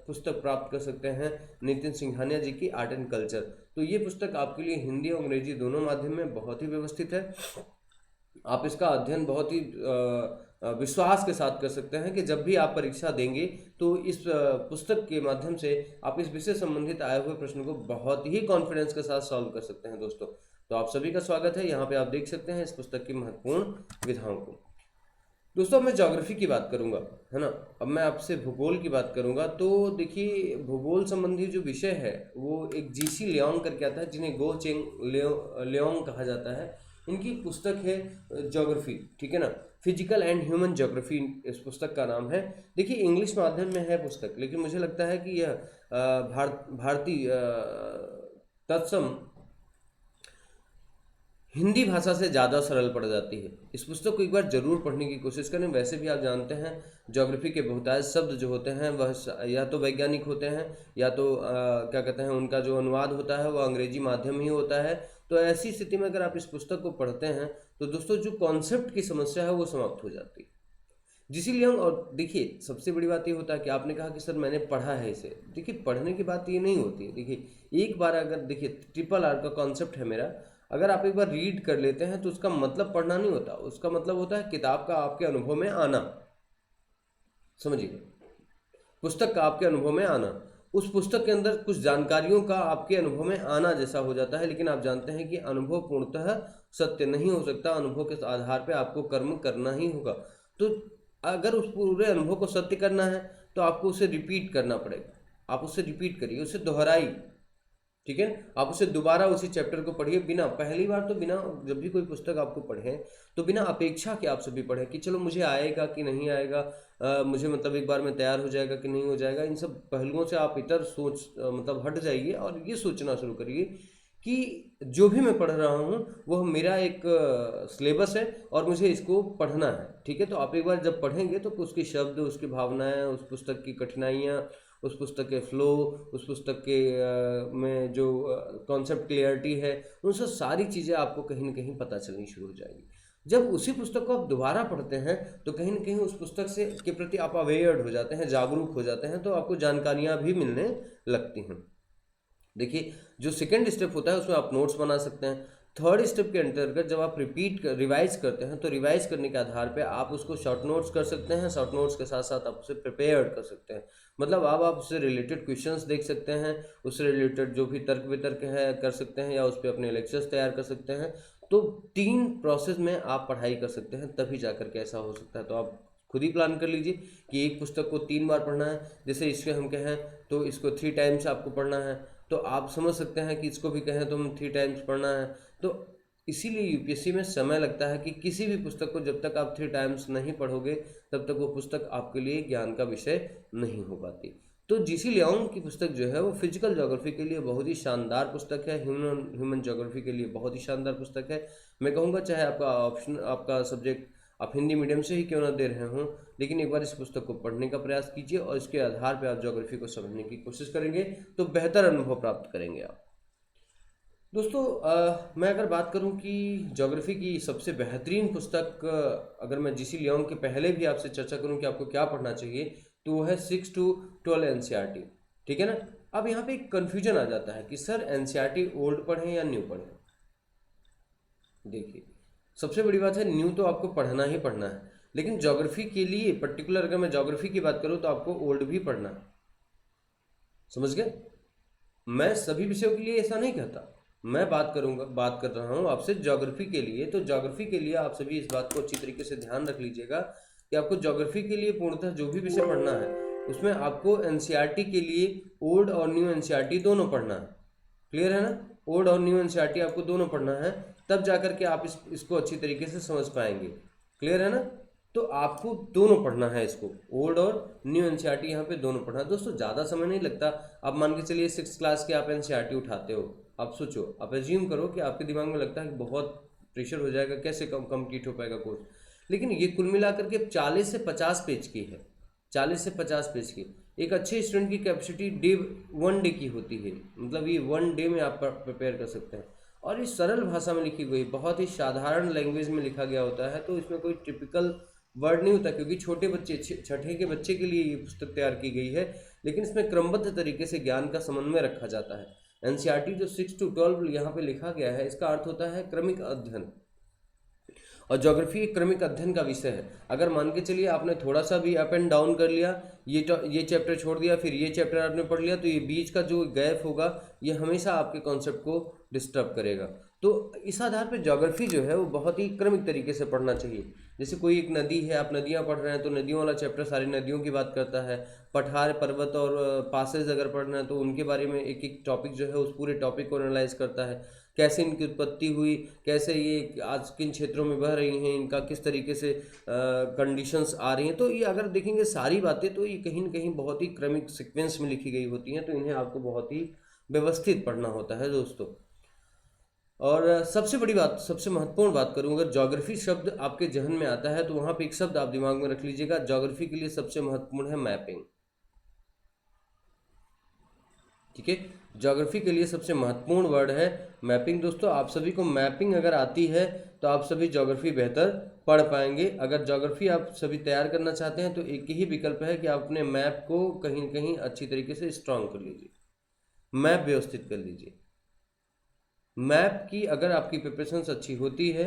पुस्तक प्राप्त कर सकते हैं नितिन सिंघानिया जी की आर्ट एंड कल्चर। तो ये पुस्तक आपके लिए हिंदी और अंग्रेजी दोनों माध्यम में बहुत ही व्यवस्थित है। आप इसका अध्ययन बहुत ही विश्वास के साथ कर सकते हैं कि जब भी आप परीक्षा देंगे तो इस पुस्तक के माध्यम से आप इस विषय संबंधित आए हुए प्रश्नों को बहुत ही कॉन्फिडेंस के साथ सॉल्व कर सकते हैं दोस्तों। तो आप सभी का स्वागत है, यहाँ पे आप देख सकते हैं इस पुस्तक की महत्वपूर्ण विधाओं को। दोस्तों मैं ज्योग्राफी की बात करूंगा, है ना। अब मैं आपसे भूगोल की बात करूंगा। तो देखिए भूगोल संबंधी जो विषय है वो एक जीसी लियोंग करके आता है, जिन्हें गो चेंग लियोंग कहा जाता है। इनकी पुस्तक है ज्योग्राफी, ठीक है ना, फिजिकल एंड ह्यूमन ज्योग्राफी इस पुस्तक का नाम है। देखिए इंग्लिश माध्यम में है पुस्तक, लेकिन मुझे लगता है कि यह भारतीय तत्सम हिंदी भाषा से ज़्यादा सरल पड़ जाती है। इस पुस्तक को एक बार जरूर पढ़ने की कोशिश करें। वैसे भी आप जानते हैं ज्योग्राफी के बहुतायत शब्द जो होते हैं वह या तो वैज्ञानिक होते हैं या तो क्या कहते हैं, उनका जो अनुवाद होता है वह अंग्रेजी माध्यम ही होता है। तो ऐसी स्थिति में अगर आप इस पुस्तक को पढ़ते हैं तो दोस्तों जो कॉन्सेप्ट की समस्या है वो समाप्त हो जाती है। जिसीलिए हम, और देखिए सबसे बड़ी बात ये होता है कि आपने कहा कि सर मैंने पढ़ा है इसे। देखिए पढ़ने की बात ये नहीं होती है। देखिए एक बार अगर, देखिए ट्रिपल आर का कॉन्सेप्ट है मेरा, अगर आप एक बार रीड कर लेते हैं तो उसका मतलब पढ़ना नहीं होता, उसका मतलब होता है किताब का आपके अनुभव में आना। समझिए, पुस्तक का आपके अनुभव में आना, उस पुस्तक के अंदर कुछ जानकारियों का आपके अनुभव में आना जैसा हो जाता है। लेकिन आप जानते हैं कि अनुभव पूर्णतः सत्य नहीं हो सकता, अनुभव के आधार पर आपको कर्म करना ही होगा। तो अगर उस पूरे अनुभव को सत्य करना है तो आपको उसे रिपीट करना पड़ेगा। आप उसे रिपीट करिए, उसे दोहराइए, ठीक है। आप उसे दोबारा उसी चैप्टर को पढ़िए, बिना, पहली बार तो बिना, जब भी कोई पुस्तक आपको पढ़े तो बिना अपेक्षा के आप सभी पढ़ें कि चलो मुझे आएगा कि नहीं आएगा, मुझे मतलब एक बार में तैयार हो जाएगा कि नहीं हो जाएगा। इन सब पहलुओं से आप इतर सोच मतलब हट जाइए और ये सोचना शुरू करिए कि जो भी मैं पढ़ रहा हूँ वह मेरा एक सिलेबस है और मुझे इसको पढ़ना है, ठीक है। तो आप एक बार जब पढ़ेंगे तो उसके शब्द, उसकी भावनाएं, उस पुस्तक की कठिनाइयाँ, उस पुस्तक के फ्लो, उस पुस्तक के में जो कॉन्सेप्ट क्लियरिटी है, उन सब सारी चीज़ें आपको कहीं ना कहीं पता चलनी शुरू हो जाएगी। जब उसी पुस्तक को आप दोबारा पढ़ते हैं तो कहीं ना कहीं उस पुस्तक से के प्रति आप अवेयर्ड हो जाते हैं, जागरूक हो जाते हैं, तो आपको जानकारियाँ भी मिलने लगती हैं। देखिए जो सेकंड स्टेप होता है उसमें आप नोट्स बना सकते हैं। थर्ड स्टेप के अंतर्गत जब आप रिवाइज करते हैं तो रिवाइज करने के आधार पे आप उसको शॉर्ट नोट्स कर सकते हैं। शॉर्ट नोट्स के साथ साथ आप उसे प्रिपेयर कर सकते हैं, मतलब आप उससे रिलेटेड क्वेश्चंस देख सकते हैं, उससे रिलेटेड जो भी तर्क वितर्क है कर सकते हैं, या उस पर अपने लेक्चर्स तैयार कर सकते हैं। तो 3 प्रोसेस में आप पढ़ाई कर सकते हैं, तभी जा करके ऐसा हो सकता है। तो आप खुद ही प्लान कर लीजिए कि एक पुस्तक को 3 बार पढ़ना है। जैसे इसके हम कहें तो इसको 3 टाइम्स आपको पढ़ना है, तो आप समझ सकते हैं कि इसको भी कहें तो हम 3 टाइम्स पढ़ना है। तो इसीलिए यूपीएससी में समय लगता है कि किसी भी पुस्तक को जब तक आप 3 टाइम्स नहीं पढ़ोगे तब तक वो पुस्तक आपके लिए ज्ञान का विषय नहीं हो पाती। तो जीसी लियाओंग की पुस्तक जो है वो फिजिकल ज्योग्राफी के लिए बहुत ही शानदार पुस्तक है, ह्यूमन ज्योग्राफी के लिए बहुत ही शानदार पुस्तक है। मैं कहूँगा चाहे आपका ऑप्शन, आपका सब्जेक्ट आप हिंदी मीडियम से ही क्यों ना दे रहे हों, लेकिन एक बार इस पुस्तक को पढ़ने का प्रयास कीजिए और इसके आधार पर आप ज्योग्राफी को समझने की कोशिश करेंगे तो बेहतर अनुभव प्राप्त करेंगे आप। दोस्तों मैं अगर बात करूं कि ज्योग्राफी की सबसे बेहतरीन पुस्तक, अगर मैं जीसी लियाओंग के पहले भी आपसे चर्चा करूं कि आपको क्या पढ़ना चाहिए, तो वो है 6 to 12 एनसीईआरटी, ठीक है ना। अब यहाँ पे एक कन्फ्यूजन आ जाता है कि सर एनसीईआरटी ओल्ड पढ़ें या न्यू पढ़ें। देखिए सबसे बड़ी बात है, न्यू तो आपको पढ़ना ही पढ़ना है, लेकिन ज्योग्राफी के लिए पर्टिकुलर अगर मैं ज्योग्राफी की बात करूँ तो आपको ओल्ड भी पढ़ना है। समझ गए? मैं सभी विषयों के लिए ऐसा नहीं कहता, मैं बात कर रहा हूँ आपसे ज्योग्राफी के लिए। तो ज्योग्राफी के लिए आप सभी इस बात को अच्छी तरीके से ध्यान रख लीजिएगा कि आपको ज्योग्राफी के लिए पूर्णतः जो भी विषय पढ़ना है उसमें आपको एनसीईआरटी के लिए ओल्ड और न्यू एनसीईआरटी दोनों पढ़ना है। क्लियर है ना? ओल्ड और न्यू एनसीईआरटी आपको दोनों पढ़ना है, तब जाकर के आप इसको अच्छी तरीके से समझ पाएंगे। क्लियर है ना? तो आपको दोनों पढ़ना है, इसको ओल्ड और न्यू एनसीईआरटी यहाँ पे दोनों पढ़ना है। दोस्तों ज़्यादा समय नहीं लगता। आप मान के चलिए 6th क्लास के आप एनसीईआरटी उठाते हो, आप सोचो, आप एज्यूम करो कि आपके दिमाग में लगता है कि बहुत प्रेशर हो जाएगा, कैसे कंप्लीट हो पाएगा कोर्स। लेकिन ये कुल मिलाकर के 40 से 50 पेज की है, 40 से 50 पेज की। एक अच्छे स्टूडेंट की कैपेसिटी 1 डे की होती है, मतलब ये 1 डे में आप प्रिपेयर कर सकते हैं। और इस सरल भाषा में लिखी गई, बहुत ही साधारण लैंग्वेज में लिखा गया होता है, तो इसमें कोई टिपिकल वर्ड नहीं होता, क्योंकि छोटे बच्चे, छठे के बच्चे के लिए ये पुस्तक तैयार की गई है। लेकिन इसमें क्रमबद्ध तरीके से ज्ञान का समन्वय रखा जाता है। एनसीईआरटी जो 6 to 12 यहाँ पे लिखा गया है, इसका अर्थ होता है क्रमिक अध्ययन, और ज्योग्राफी एक क्रमिक अध्ययन का विषय है। अगर मान के चलिए आपने थोड़ा सा भी अप एंड डाउन कर लिया, ये चैप्टर छोड़ दिया, फिर ये चैप्टर आपने पढ़ लिया, तो ये बीच का जो गैप होगा ये हमेशा आपके कॉन्सेप्ट को डिस्टर्ब करेगा। तो इस आधार पर ज्योग्राफी जो है वो बहुत ही क्रमिक तरीके से पढ़ना चाहिए। जैसे कोई एक नदी है, आप नदियाँ पढ़ रहे हैं तो नदियों वाला चैप्टर सारी नदियों की बात करता है। पठार, पर्वत और पासेज अगर पढ़ना है तो उनके बारे में एक एक टॉपिक जो है उस पूरे टॉपिक को एनालाइज करता है। कैसे इनकी उत्पत्ति हुई, कैसे ये आज किन क्षेत्रों में बह रही हैं, इनका किस तरीके से कंडीशंस आ रही हैं। तो ये अगर देखेंगे सारी बातें, तो ये कहीं न कहीं बहुत ही क्रमिक सीक्वेंस में लिखी गई होती हैं, तो इन्हें आपको बहुत ही व्यवस्थित पढ़ना होता है दोस्तों। और सबसे बड़ी बात, सबसे महत्वपूर्ण बात करूं, अगर ज्योग्राफी शब्द आपके जहन में आता है तो वहां पे एक शब्द आप दिमाग में रख लीजिएगा, ज्योग्राफी के लिए सबसे महत्वपूर्ण है मैपिंग। ठीक है, ज्योग्राफी के लिए सबसे महत्वपूर्ण वर्ड है मैपिंग। दोस्तों आप सभी को मैपिंग अगर आती है तो आप सभी ज्योग्राफी बेहतर पढ़ पाएंगे। अगर ज्योग्राफी आप सभी तैयार करना चाहते हैं तो एक ही विकल्प है कि आप अपने मैप को कहीं न कहीं अच्छी तरीके से स्ट्रांग कर लीजिए, मैप व्यवस्थित कर लीजिए। मैप की अगर आपकी प्रिपरेशंस अच्छी होती है,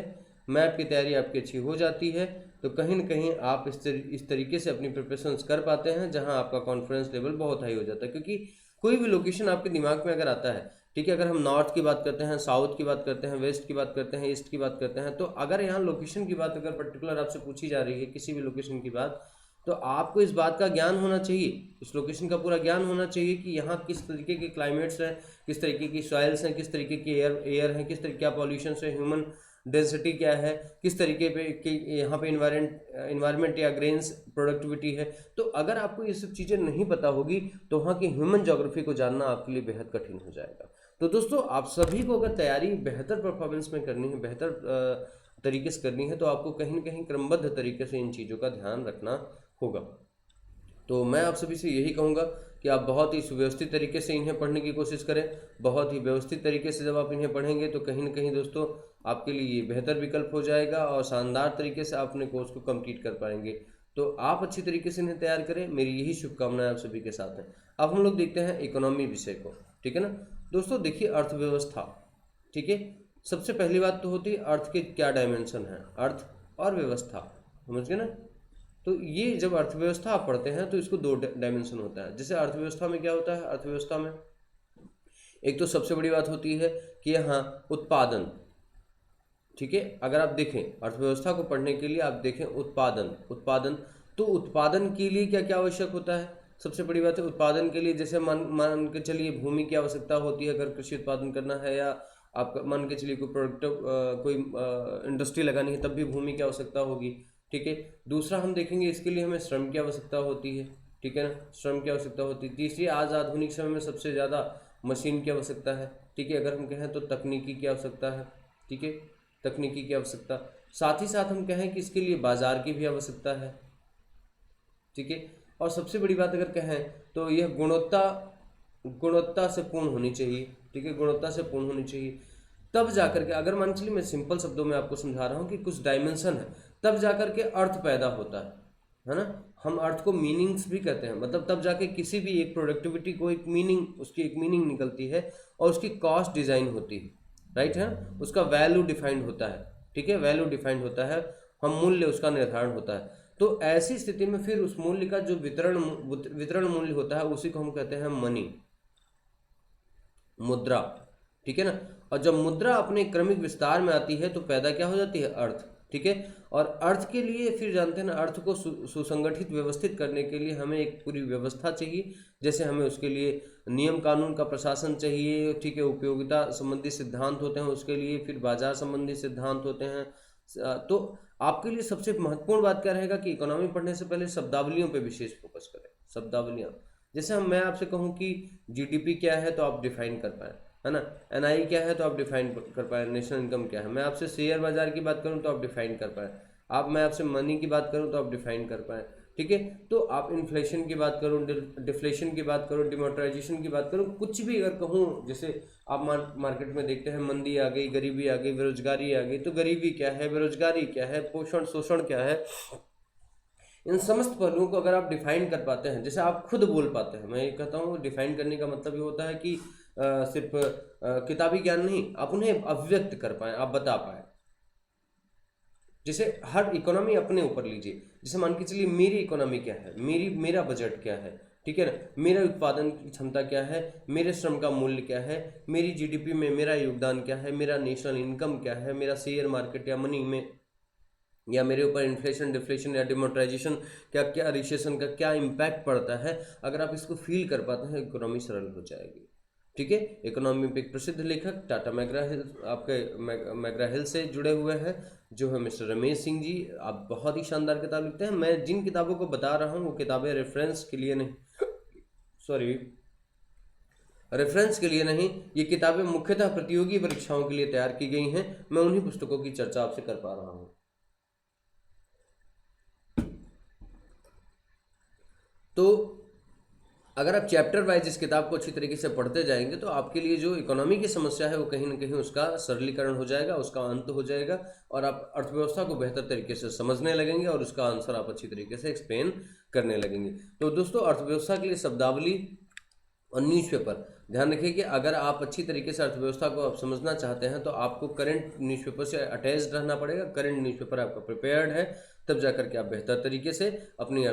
मैप की तैयारी आपकी अच्छी हो जाती है, तो कहीं न कहीं आप इस तरीके से अपनी प्रिपरेशंस कर पाते हैं जहां आपका कॉन्फिडेंस लेवल बहुत हाई हो जाता है। क्योंकि कोई भी लोकेशन आपके दिमाग में अगर आता है, ठीक है, अगर हम नॉर्थ की बात करते हैं, साउथ की बात करते हैं, वेस्ट की बात करते हैं, ईस्ट की बात करते हैं, तो अगर यहाँ लोकेशन की बात अगर पर्टिकुलर आपसे पूछी जा रही है, किसी भी लोकेशन की बात, तो आपको इस बात का ज्ञान होना चाहिए, इस लोकेशन का पूरा ज्ञान होना चाहिए कि यहाँ किस तरीके के क्लाइमेट्स हैं, किस तरीके की सॉइल्स हैं, किस तरीके की एयर हैं, किस तरीके क्या पॉल्यूशन है, ह्यूमन डेंसिटी क्या है, किस तरीके पे कि यहाँ पे इन्वायरमेंट या ग्रेन्स प्रोडक्टिविटी है। तो अगर आपको ये सब चीज़ें नहीं पता होगी तो वहाँ की ह्यूमन ज्योग्राफी को जानना आपके लिए बेहद कठिन हो जाएगा। तो दोस्तों आप सभी को अगर तैयारी बेहतर परफॉर्मेंस में करनी है, बेहतर तरीके से करनी है, तो आपको कहीं ना कहीं क्रमबद्ध तरीके से इन चीज़ों का ध्यान रखना होगा। तो मैं आप सभी से यही कहूँगा कि आप बहुत ही सुव्यवस्थित तरीके से इन्हें पढ़ने की कोशिश करें। बहुत ही व्यवस्थित तरीके से जब आप इन्हें पढ़ेंगे तो कहीं ना कहीं दोस्तों आपके लिए ये बेहतर विकल्प हो जाएगा और शानदार तरीके से आप अपने कोर्स को कंप्लीट कर पाएंगे। तो आप अच्छी तरीके से इन्हें तैयार करें, मेरी यही शुभकामनाएं आप सभी के साथ हैं। अब हम लोग देखते हैं इकोनॉमी विषय को, ठीक है ना दोस्तों। देखिए अर्थव्यवस्था, ठीक है, सबसे पहली बात तो होती है अर्थ के क्या डायमेंशन है, अर्थ और व्यवस्था, समझ गए ना। तो ये जब अर्थव्यवस्था आप पढ़ते हैं तो इसको दो डायमेंशन होता है। जैसे अर्थव्यवस्था में क्या होता है, अर्थव्यवस्था में एक तो सबसे बड़ी बात होती है कि यहाँ उत्पादन, ठीक है, अगर आप देखें अर्थव्यवस्था को पढ़ने के लिए आप देखें उत्पादन, तो उत्पादन के लिए क्या क्या आवश्यक होता है। सबसे बड़ी बात है उत्पादन के लिए, जैसे मान के चलिए भूमि की आवश्यकता होती है अगर कृषि उत्पादन करना है, या आप मान के चलिए कोई प्रोडक्टिव कोई इंडस्ट्री लगानी है तब भी भूमि की आवश्यकता होगी, ठीक है। दूसरा हम देखेंगे इसके लिए हमें श्रम की आवश्यकता होती है, ठीक है ना, श्रम की आवश्यकता होती है। तीसरी, आज आधुनिक समय में सबसे ज़्यादा मशीन की आवश्यकता है, ठीक है, अगर हम कहें तो तकनीकी की आवश्यकता है, ठीक है, तकनीकी की आवश्यकता। साथ ही साथ हम कहें कि इसके लिए बाजार की भी आवश्यकता है, ठीक है। और सबसे बड़ी बात अगर कहें तो यह गुणवत्ता से पूर्ण होनी चाहिए, ठीक है, गुणवत्ता से पूर्ण होनी चाहिए। तब जाकर के, अगर मान चलिए मैं सिंपल शब्दों में आपको समझा रहा हूँ कि कुछ डायमेंशन है, तब जाकर के अर्थ पैदा होता है ना। हम अर्थ को मीनिंग्स भी कहते हैं, मतलब तब जाके किसी भी एक प्रोडक्टिविटी को एक मीनिंग, उसकी एक मीनिंग निकलती है और उसकी कॉस्ट डिजाइन होती है, राइट है, उसका वैल्यू डिफाइंड होता है, ठीक है, वैल्यू डिफाइंड होता है, हम मूल्य उसका निर्धारण होता है। तो ऐसी स्थिति में फिर उस मूल्य का जो वितरण मूल्य होता है उसी को हम कहते हैं मनी, मुद्रा, ठीक है ना। और जब मुद्रा अपने क्रमिक विस्तार में आती है तो पैदा क्या हो जाती है, अर्थ, ठीक है। और अर्थ के लिए फिर जानते हैं ना, अर्थ को सुसंगठित व्यवस्थित करने के लिए हमें एक पूरी व्यवस्था चाहिए। जैसे हमें उसके लिए नियम कानून का प्रशासन चाहिए, ठीक है, उपयोगिता संबंधी सिद्धांत होते हैं उसके लिए, फिर बाजार संबंधी सिद्धांत होते हैं। तो आपके लिए सबसे महत्वपूर्ण बात क्या रहेगा कि इकोनॉमी पढ़ने से पहले शब्दावलियों पे विशेष फोकस करें, शब्दावलियाँ। जैसे मैं आपसे कहूँ कि जीडीपी क्या है तो आप डिफाइन कर पाएँ, है ना, एनआई क्या है तो आप डिफाइन कर पाए, नेशनल इनकम क्या है। मैं आपसे शेयर बाजार की बात करूं तो आप डिफाइन कर पाए, मैं आपसे मनी की बात करूं तो आप डिफाइन कर पाए, ठीक है। तो आप इन्फ्लेशन की बात करूं, डिफ्लेशन की बात करूं, डिमोनेटाइजेशन की बात करूं, कुछ भी अगर कहूं, जैसे आप मार्केट में देखते हैं मंदी आ गई, गरीबी आ गई, बेरोजगारी आ गई, तो गरीबी क्या है, बेरोजगारी क्या है, पोषण शोषण क्या है, इन समस्त पहलुओं को अगर आप डिफाइन कर पाते हैं, जैसे आप खुद बोल पाते हैं, मैं ये कहता हूँ डिफाइन करने का मतलब ये होता है कि सिर्फ किताबी ज्ञान नहीं, आप उन्हें अभिव्यक्त कर पाएँ, आप बता पाएँ। जैसे हर इकोनॉमी अपने ऊपर लीजिए, जैसे मान के चलिए मेरी इकोनॉमी क्या है, मेरा बजट क्या है, ठीक है ना, मेरा उत्पादन की क्षमता क्या है, मेरे श्रम का मूल्य क्या है, मेरी जीडीपी में मेरा योगदान क्या है, मेरा नेशनल इनकम क्या है, मेरा शेयर मार्केट या मनी में, या मेरे ऊपर इन्फ्लेशन डिफ्लेशन या डिमोनेटाइजेशन क्या क्या रिसेशन का क्या इम्पैक्ट पड़ता है। अगर आप इसको फील कर पाते हैं इकोनॉमी सरल हो जाएगी, ठीक है। इकोनॉमी पे एक प्रसिद्ध लेखक टाटा मैग्रा-हिल, आपके मैग्रा-हिल से जुड़े हुए हैं, जो है मिस्टर रमेश सिंह जी। आप बहुत ही शानदार किताब लिखते हैं। मैं जिन किताबों को बता रहा हूँ वो किताबें रेफरेंस के लिए नहीं, सॉरी, रेफरेंस के लिए नहीं, ये किताबें मुख्यतः प्रतियोगी परीक्षाओं के लिए तैयार की गई हैं। मैं उन्हीं पुस्तकों की चर्चा आपसे कर पा रहा हूँ। तो अगर आप चैप्टर वाइज इस किताब को अच्छी तरीके से पढ़ते जाएंगे तो आपके लिए जो इकोनॉमी की समस्या है वो कहीं ना कहीं उसका सरलीकरण हो जाएगा, उसका अंत हो जाएगा, और आप अर्थव्यवस्था को बेहतर तरीके से समझने लगेंगे और उसका आंसर आप अच्छी तरीके से एक्सप्लेन करने लगेंगे। तो दोस्तों, अर्थव्यवस्था के लिए शब्दावली और न्यूज़पेपर, ध्यान रखिए कि अगर आप अच्छी तरीके से अर्थव्यवस्था को आप समझना चाहते हैं तो आपको करंट न्यूज़पेपर से अटैच्ड रहना पड़ेगा। करंट न्यूज़पेपर आपका प्रिपेयर्ड है, तब जाकर के आप बेहतर तरीके से अपनी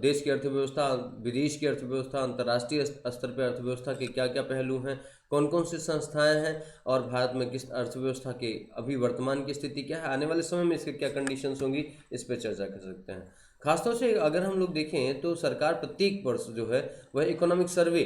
देश की अर्थव्यवस्था, विदेश की अर्थव्यवस्था, अंतर्राष्ट्रीय स्तर पर अर्थव्यवस्था के क्या क्या पहलू हैं, कौन कौन सी संस्थाएं हैं, और भारत में किस अर्थव्यवस्था के अभी वर्तमान की स्थिति क्या है, आने वाले समय में इसके क्या कंडीशंस होंगी, इस पर चर्चा कर सकते हैं। खासतौर से अगर हम लोग देखें तो सरकार प्रत्येक वर्ष जो है वह इकोनॉमिक सर्वे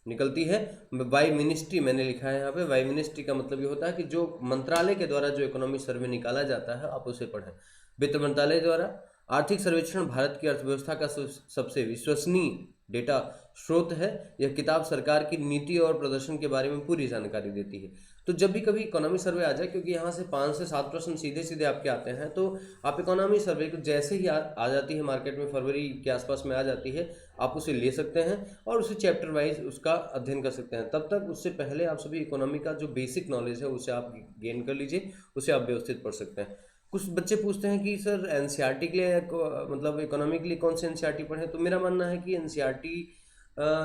निकलती है बाई मिनिस्ट्री। मैंने लिखा है यहाँ पे, बाई मिनिस्ट्री का मतलब ये होता है कि जो मंत्रालय के द्वारा जो इकोनॉमिक सर्वे निकाला जाता है आप उसे पढ़ें। वित्त मंत्रालय द्वारा आर्थिक सर्वेक्षण भारत की अर्थव्यवस्था का सबसे विश्वसनीय डेटा स्रोत है। यह किताब सरकार की नीति और प्रदर्शन के बारे में पूरी जानकारी देती है। तो जब भी कभी इकोनॉमी सर्वे आ जाए, क्योंकि यहाँ से 5 से 7 प्रश्न सीधे सीधे आपके आते हैं, तो आप इकोनॉमी सर्वे को जैसे ही आ जाती है मार्केट में, फरवरी के आसपास में आ जाती है, आप उसे ले सकते हैं और उसे चैप्टर वाइज उसका अध्ययन कर सकते हैं। तब तक उससे पहले आप सभी इकोनॉमी का जो बेसिक नॉलेज है उसे आप गेन कर लीजिए, उसे आप व्यवस्थित पढ़ सकते हैं। कुछ बच्चे पूछते हैं कि सर एनसीईआरटी के लिए मतलब इकोनॉमी के लिए कौन से एनसीईआरटी पढ़ें, तो मेरा मानना है कि एनसीईआरटी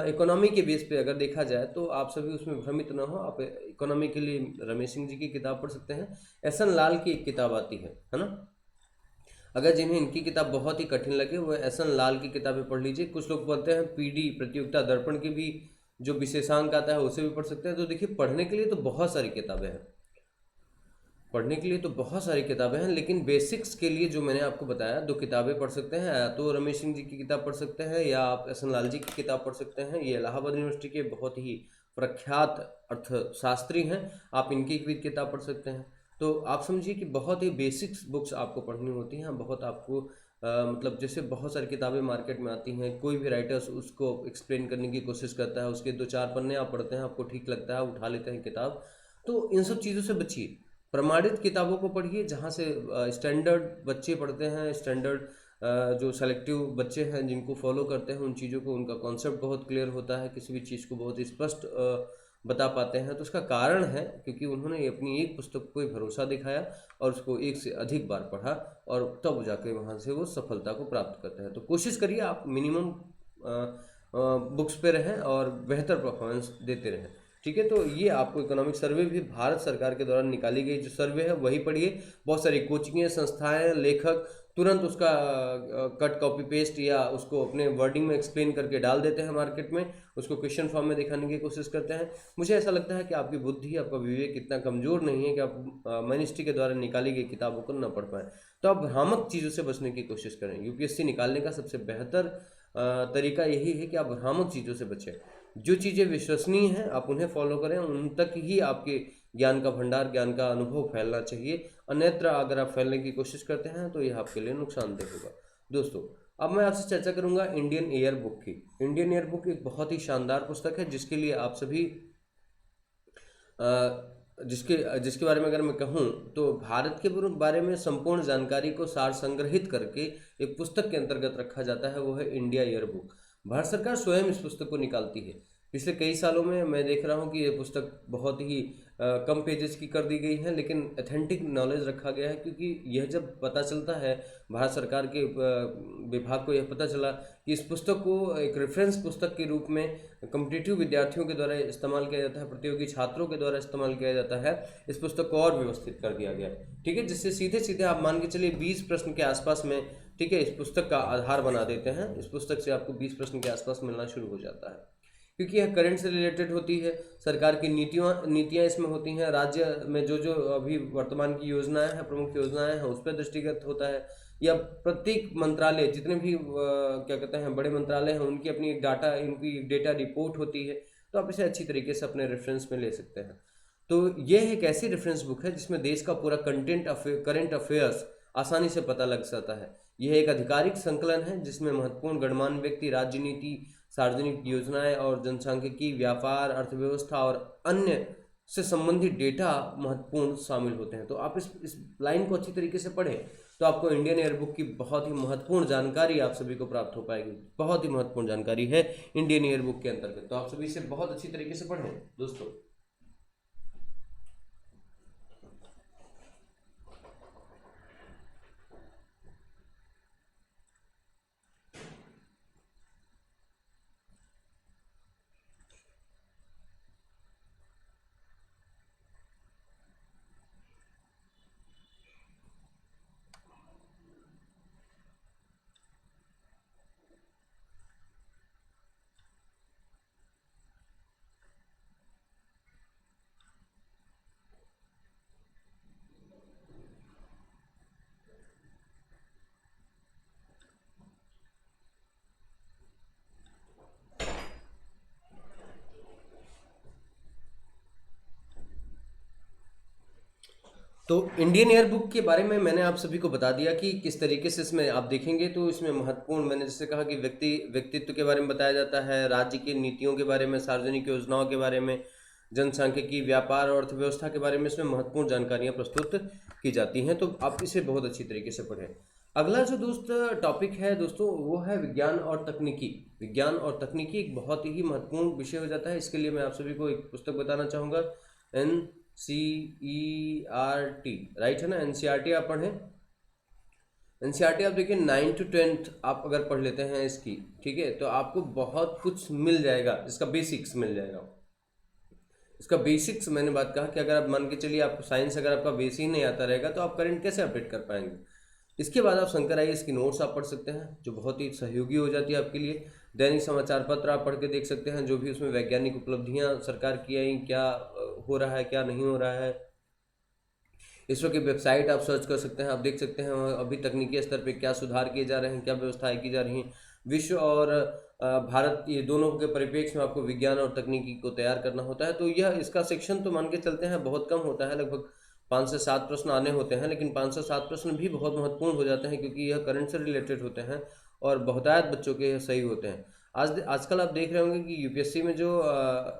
इकोनॉमी के बेस पे अगर देखा जाए तो आप सभी उसमें भ्रमित ना हो। आप इकोनॉमी के लिए रमेश सिंह जी की किताब पढ़ सकते हैं। एहसन लाल की एक किताब आती है ना, अगर जिन्हें इनकी किताब बहुत ही कठिन लगे वो एहसन लाल की किताबें पढ़ लीजिए। कुछ लोग बोलते हैं पीडी प्रतियोगिता दर्पण की भी जो विशेषांक आता है उसे भी पढ़ सकते हैं। तो देखिए, पढ़ने के लिए तो बहुत सारी किताबें हैं, पढ़ने के लिए तो बहुत सारी किताबें हैं, लेकिन बेसिक्स के लिए जो मैंने आपको बताया 2 किताबें पढ़ सकते हैं। या तो रमेश सिंह जी की किताब पढ़ सकते हैं या आप एहसन लाल जी की किताब पढ़ सकते हैं। ये इलाहाबाद यूनिवर्सिटी के बहुत ही प्रख्यात अर्थशास्त्री हैं, आप इनकी भी किताब पढ़ सकते हैं। तो आप समझिए कि बहुत ही बेसिक्स बुक्स आपको पढ़नी होती हैं। बहुत आपको मतलब जैसे बहुत सारी किताबें मार्केट में आती हैं, कोई भी राइटर्स उसको एक्सप्लेन करने की कोशिश करता है, उसके 2-4 पन्ने आप पढ़ते हैं, आपको ठीक लगता है, उठा लेते हैं किताब। तो इन सब चीज़ों से बचिए, प्रमाणित किताबों को पढ़िए जहाँ से स्टैंडर्ड बच्चे पढ़ते हैं, स्टैंडर्ड जो सेलेक्टिव बच्चे हैं जिनको फॉलो करते हैं उन चीज़ों को, उनका कॉन्सेप्ट बहुत क्लियर होता है, किसी भी चीज़ को बहुत स्पष्ट बता पाते हैं। तो उसका कारण है क्योंकि उन्होंने अपनी एक पुस्तक को भरोसा दिखाया और उसको एक से अधिक बार पढ़ा और तब जाके वहाँ से वो सफलता को प्राप्त करते हैं। तो कोशिश करिए आप मिनिमम बुक्स पे रहें और बेहतर परफॉर्मेंस देते रहें, ठीक है। तो ये आपको इकोनॉमिक सर्वे भी भारत सरकार के द्वारा निकाली गई जो सर्वे है वही पढ़िए। बहुत सारी कोचिंगें, संस्थाएं, लेखक तुरंत उसका कट कॉपी पेस्ट या उसको अपने वर्डिंग में एक्सप्लेन करके डाल देते हैं मार्केट में, उसको क्वेश्चन फॉर्म में दिखाने की कोशिश करते हैं। मुझे ऐसा लगता है कि आपकी बुद्धि, आपका विवेक इतना कमज़ोर नहीं है कि आप मिनिस्ट्री के द्वारा निकाली गई किताबों को न पढ़ पाएँ। तो आप भ्रामक चीज़ों से बचने की कोशिश करें। यूपीएससी निकालने का सबसे बेहतर तरीका यही है कि आप भ्रामक चीज़ों से बचें। जो चीज़ें विश्वसनीय हैं आप उन्हें फॉलो करें, उन तक ही आपके ज्ञान का भंडार, ज्ञान का अनुभव फैलना चाहिए। अन्यत्र अगर आप फैलने की कोशिश करते हैं तो यह आपके लिए नुकसानदेह होगा। दोस्तों, अब मैं आपसे चर्चा करूंगा इंडियन ईयर बुक की। इंडियन ईयर बुक एक बहुत ही शानदार पुस्तक है जिसके लिए आप सभी जिसके बारे में अगर मैं कहूँ तो भारत के बारे में संपूर्ण जानकारी को सार संग्रहित करके एक पुस्तक के अंतर्गत रखा जाता है, वो है इंडिया ईयर बुक। भारत सरकार स्वयं इस पुस्तक को निकालती है। पिछले कई सालों में मैं देख रहा हूँ कि ये पुस्तक बहुत ही कम पेजेस की कर दी गई है, लेकिन अथेंटिक नॉलेज रखा गया है, क्योंकि यह जब पता चलता है भारत सरकार के विभाग को यह पता चला कि इस पुस्तक को एक रेफरेंस पुस्तक के रूप में कॉम्पिटिटिव विद्यार्थियों के द्वारा इस्तेमाल किया जाता है, प्रतियोगी छात्रों के द्वारा इस्तेमाल किया जाता है, इस पुस्तक को और व्यवस्थित कर दिया गया, ठीक है। जिससे सीधे सीधे आप मान के चलिए 20 प्रश्न के आसपास में, ठीक है, इस पुस्तक का आधार बना देते हैं। इस पुस्तक से आपको 20 प्रश्न के आसपास मिलना शुरू हो जाता है, क्योंकि यह करंट से रिलेटेड होती है। सरकार की नीतियाँ इसमें होती हैं, राज्य में जो जो अभी वर्तमान की योजनाएं हैं, प्रमुख योजनाएं हैं, उस पर दृष्टिगत होता है। या प्रत्येक मंत्रालय, जितने भी क्या कहते हैं बड़े मंत्रालय हैं, उनकी अपनी एक डाटा, इनकी डेटा रिपोर्ट होती है। तो आप इसे अच्छी तरीके से अपने रेफरेंस में ले सकते हैं। तो यह एक ऐसी रेफरेंस बुक है जिसमें देश का पूरा करंट अफेयर्स आसानी से पता लग सकता है। यह एक आधिकारिक संकलन है जिसमें महत्वपूर्ण गणमान्य व्यक्ति, राजनीति, सार्वजनिक योजनाएं और जनसांख्यिकी, व्यापार, अर्थव्यवस्था और अन्य से संबंधित डेटा महत्वपूर्ण शामिल होते हैं। तो आप इस लाइन को अच्छी तरीके से पढ़ें तो आपको इंडियन एयरबुक की बहुत ही महत्वपूर्ण जानकारी आप सभी को प्राप्त हो पाएगी। बहुत ही महत्वपूर्ण जानकारी है इंडियन एयरबुक के अंतर्गत, तो आप सभी इसे बहुत अच्छी तरीके से पढ़ें दोस्तों। तो इंडियन एयर बुक के बारे में मैंने आप सभी को बता दिया कि किस तरीके से इसमें आप देखेंगे तो इसमें महत्वपूर्ण, मैंने जैसे कहा कि व्यक्तित्व के बारे में बताया जाता है, राज्य की नीतियों के बारे में, सार्वजनिक योजनाओं के बारे में, जनसांख्यिकी, व्यापार और अर्थव्यवस्था के बारे में इसमें महत्वपूर्ण जानकारियां प्रस्तुत की जाती हैं। तो आप इसे बहुत अच्छी तरीके से पढ़ें। अगला जो टॉपिक है दोस्तों वो है विज्ञान और तकनीकी। विज्ञान और तकनीकी एक बहुत ही महत्वपूर्ण विषय हो जाता है। इसके लिए मैं आप सभी को एक पुस्तक बताना चाहूँगा, NCERT, राइट है ना, NCERT आप पढ़ें। NCERT आप देखिए 9 to 10 आप अगर पढ़ लेते हैं इसकी, ठीक है, तो आपको बहुत कुछ मिल जाएगा, इसका बेसिक्स मिल जाएगा। इसका बेसिक्स मैंने बात कहा कि अगर आप मान के चलिए आप साइंस अगर आपका बेस ही नहीं आता रहेगा तो आप करंट कैसे अपडेट कर पाएंगे। इसके बाद आप शंकर आईएएस की नोट्स आप पढ़ सकते हैं जो बहुत ही सहयोगी हो जाती है आपके लिए। दैनिक समाचार पत्र आप पढ़ के देख सकते हैं, जो भी उसमें वैज्ञानिक उपलब्धियां सरकार की आई, क्या हो रहा है क्या नहीं हो रहा है। इसरो की वेबसाइट आप सर्च कर सकते हैं, आप देख सकते हैं अभी तकनीकी स्तर पे क्या सुधार किए जा रहे हैं, क्या व्यवस्थाएं की जा रही हैं। विश्व और भारत, ये दोनों के परिप्रेक्ष्य में आपको विज्ञान और तकनीकी को तैयार करना होता है। तो यह इसका सेक्शन तो मान के चलते हैं बहुत कम होता है, लगभग 5 से 7 प्रश्न आने होते हैं, लेकिन 5 से 7 प्रश्न भी बहुत महत्वपूर्ण हो जाते हैं क्योंकि यह करंट से रिलेटेड होते हैं और बहुतायत बच्चों के यह सही होते हैं। आजकल आप देख रहे होंगे कि यूपीएससी में जो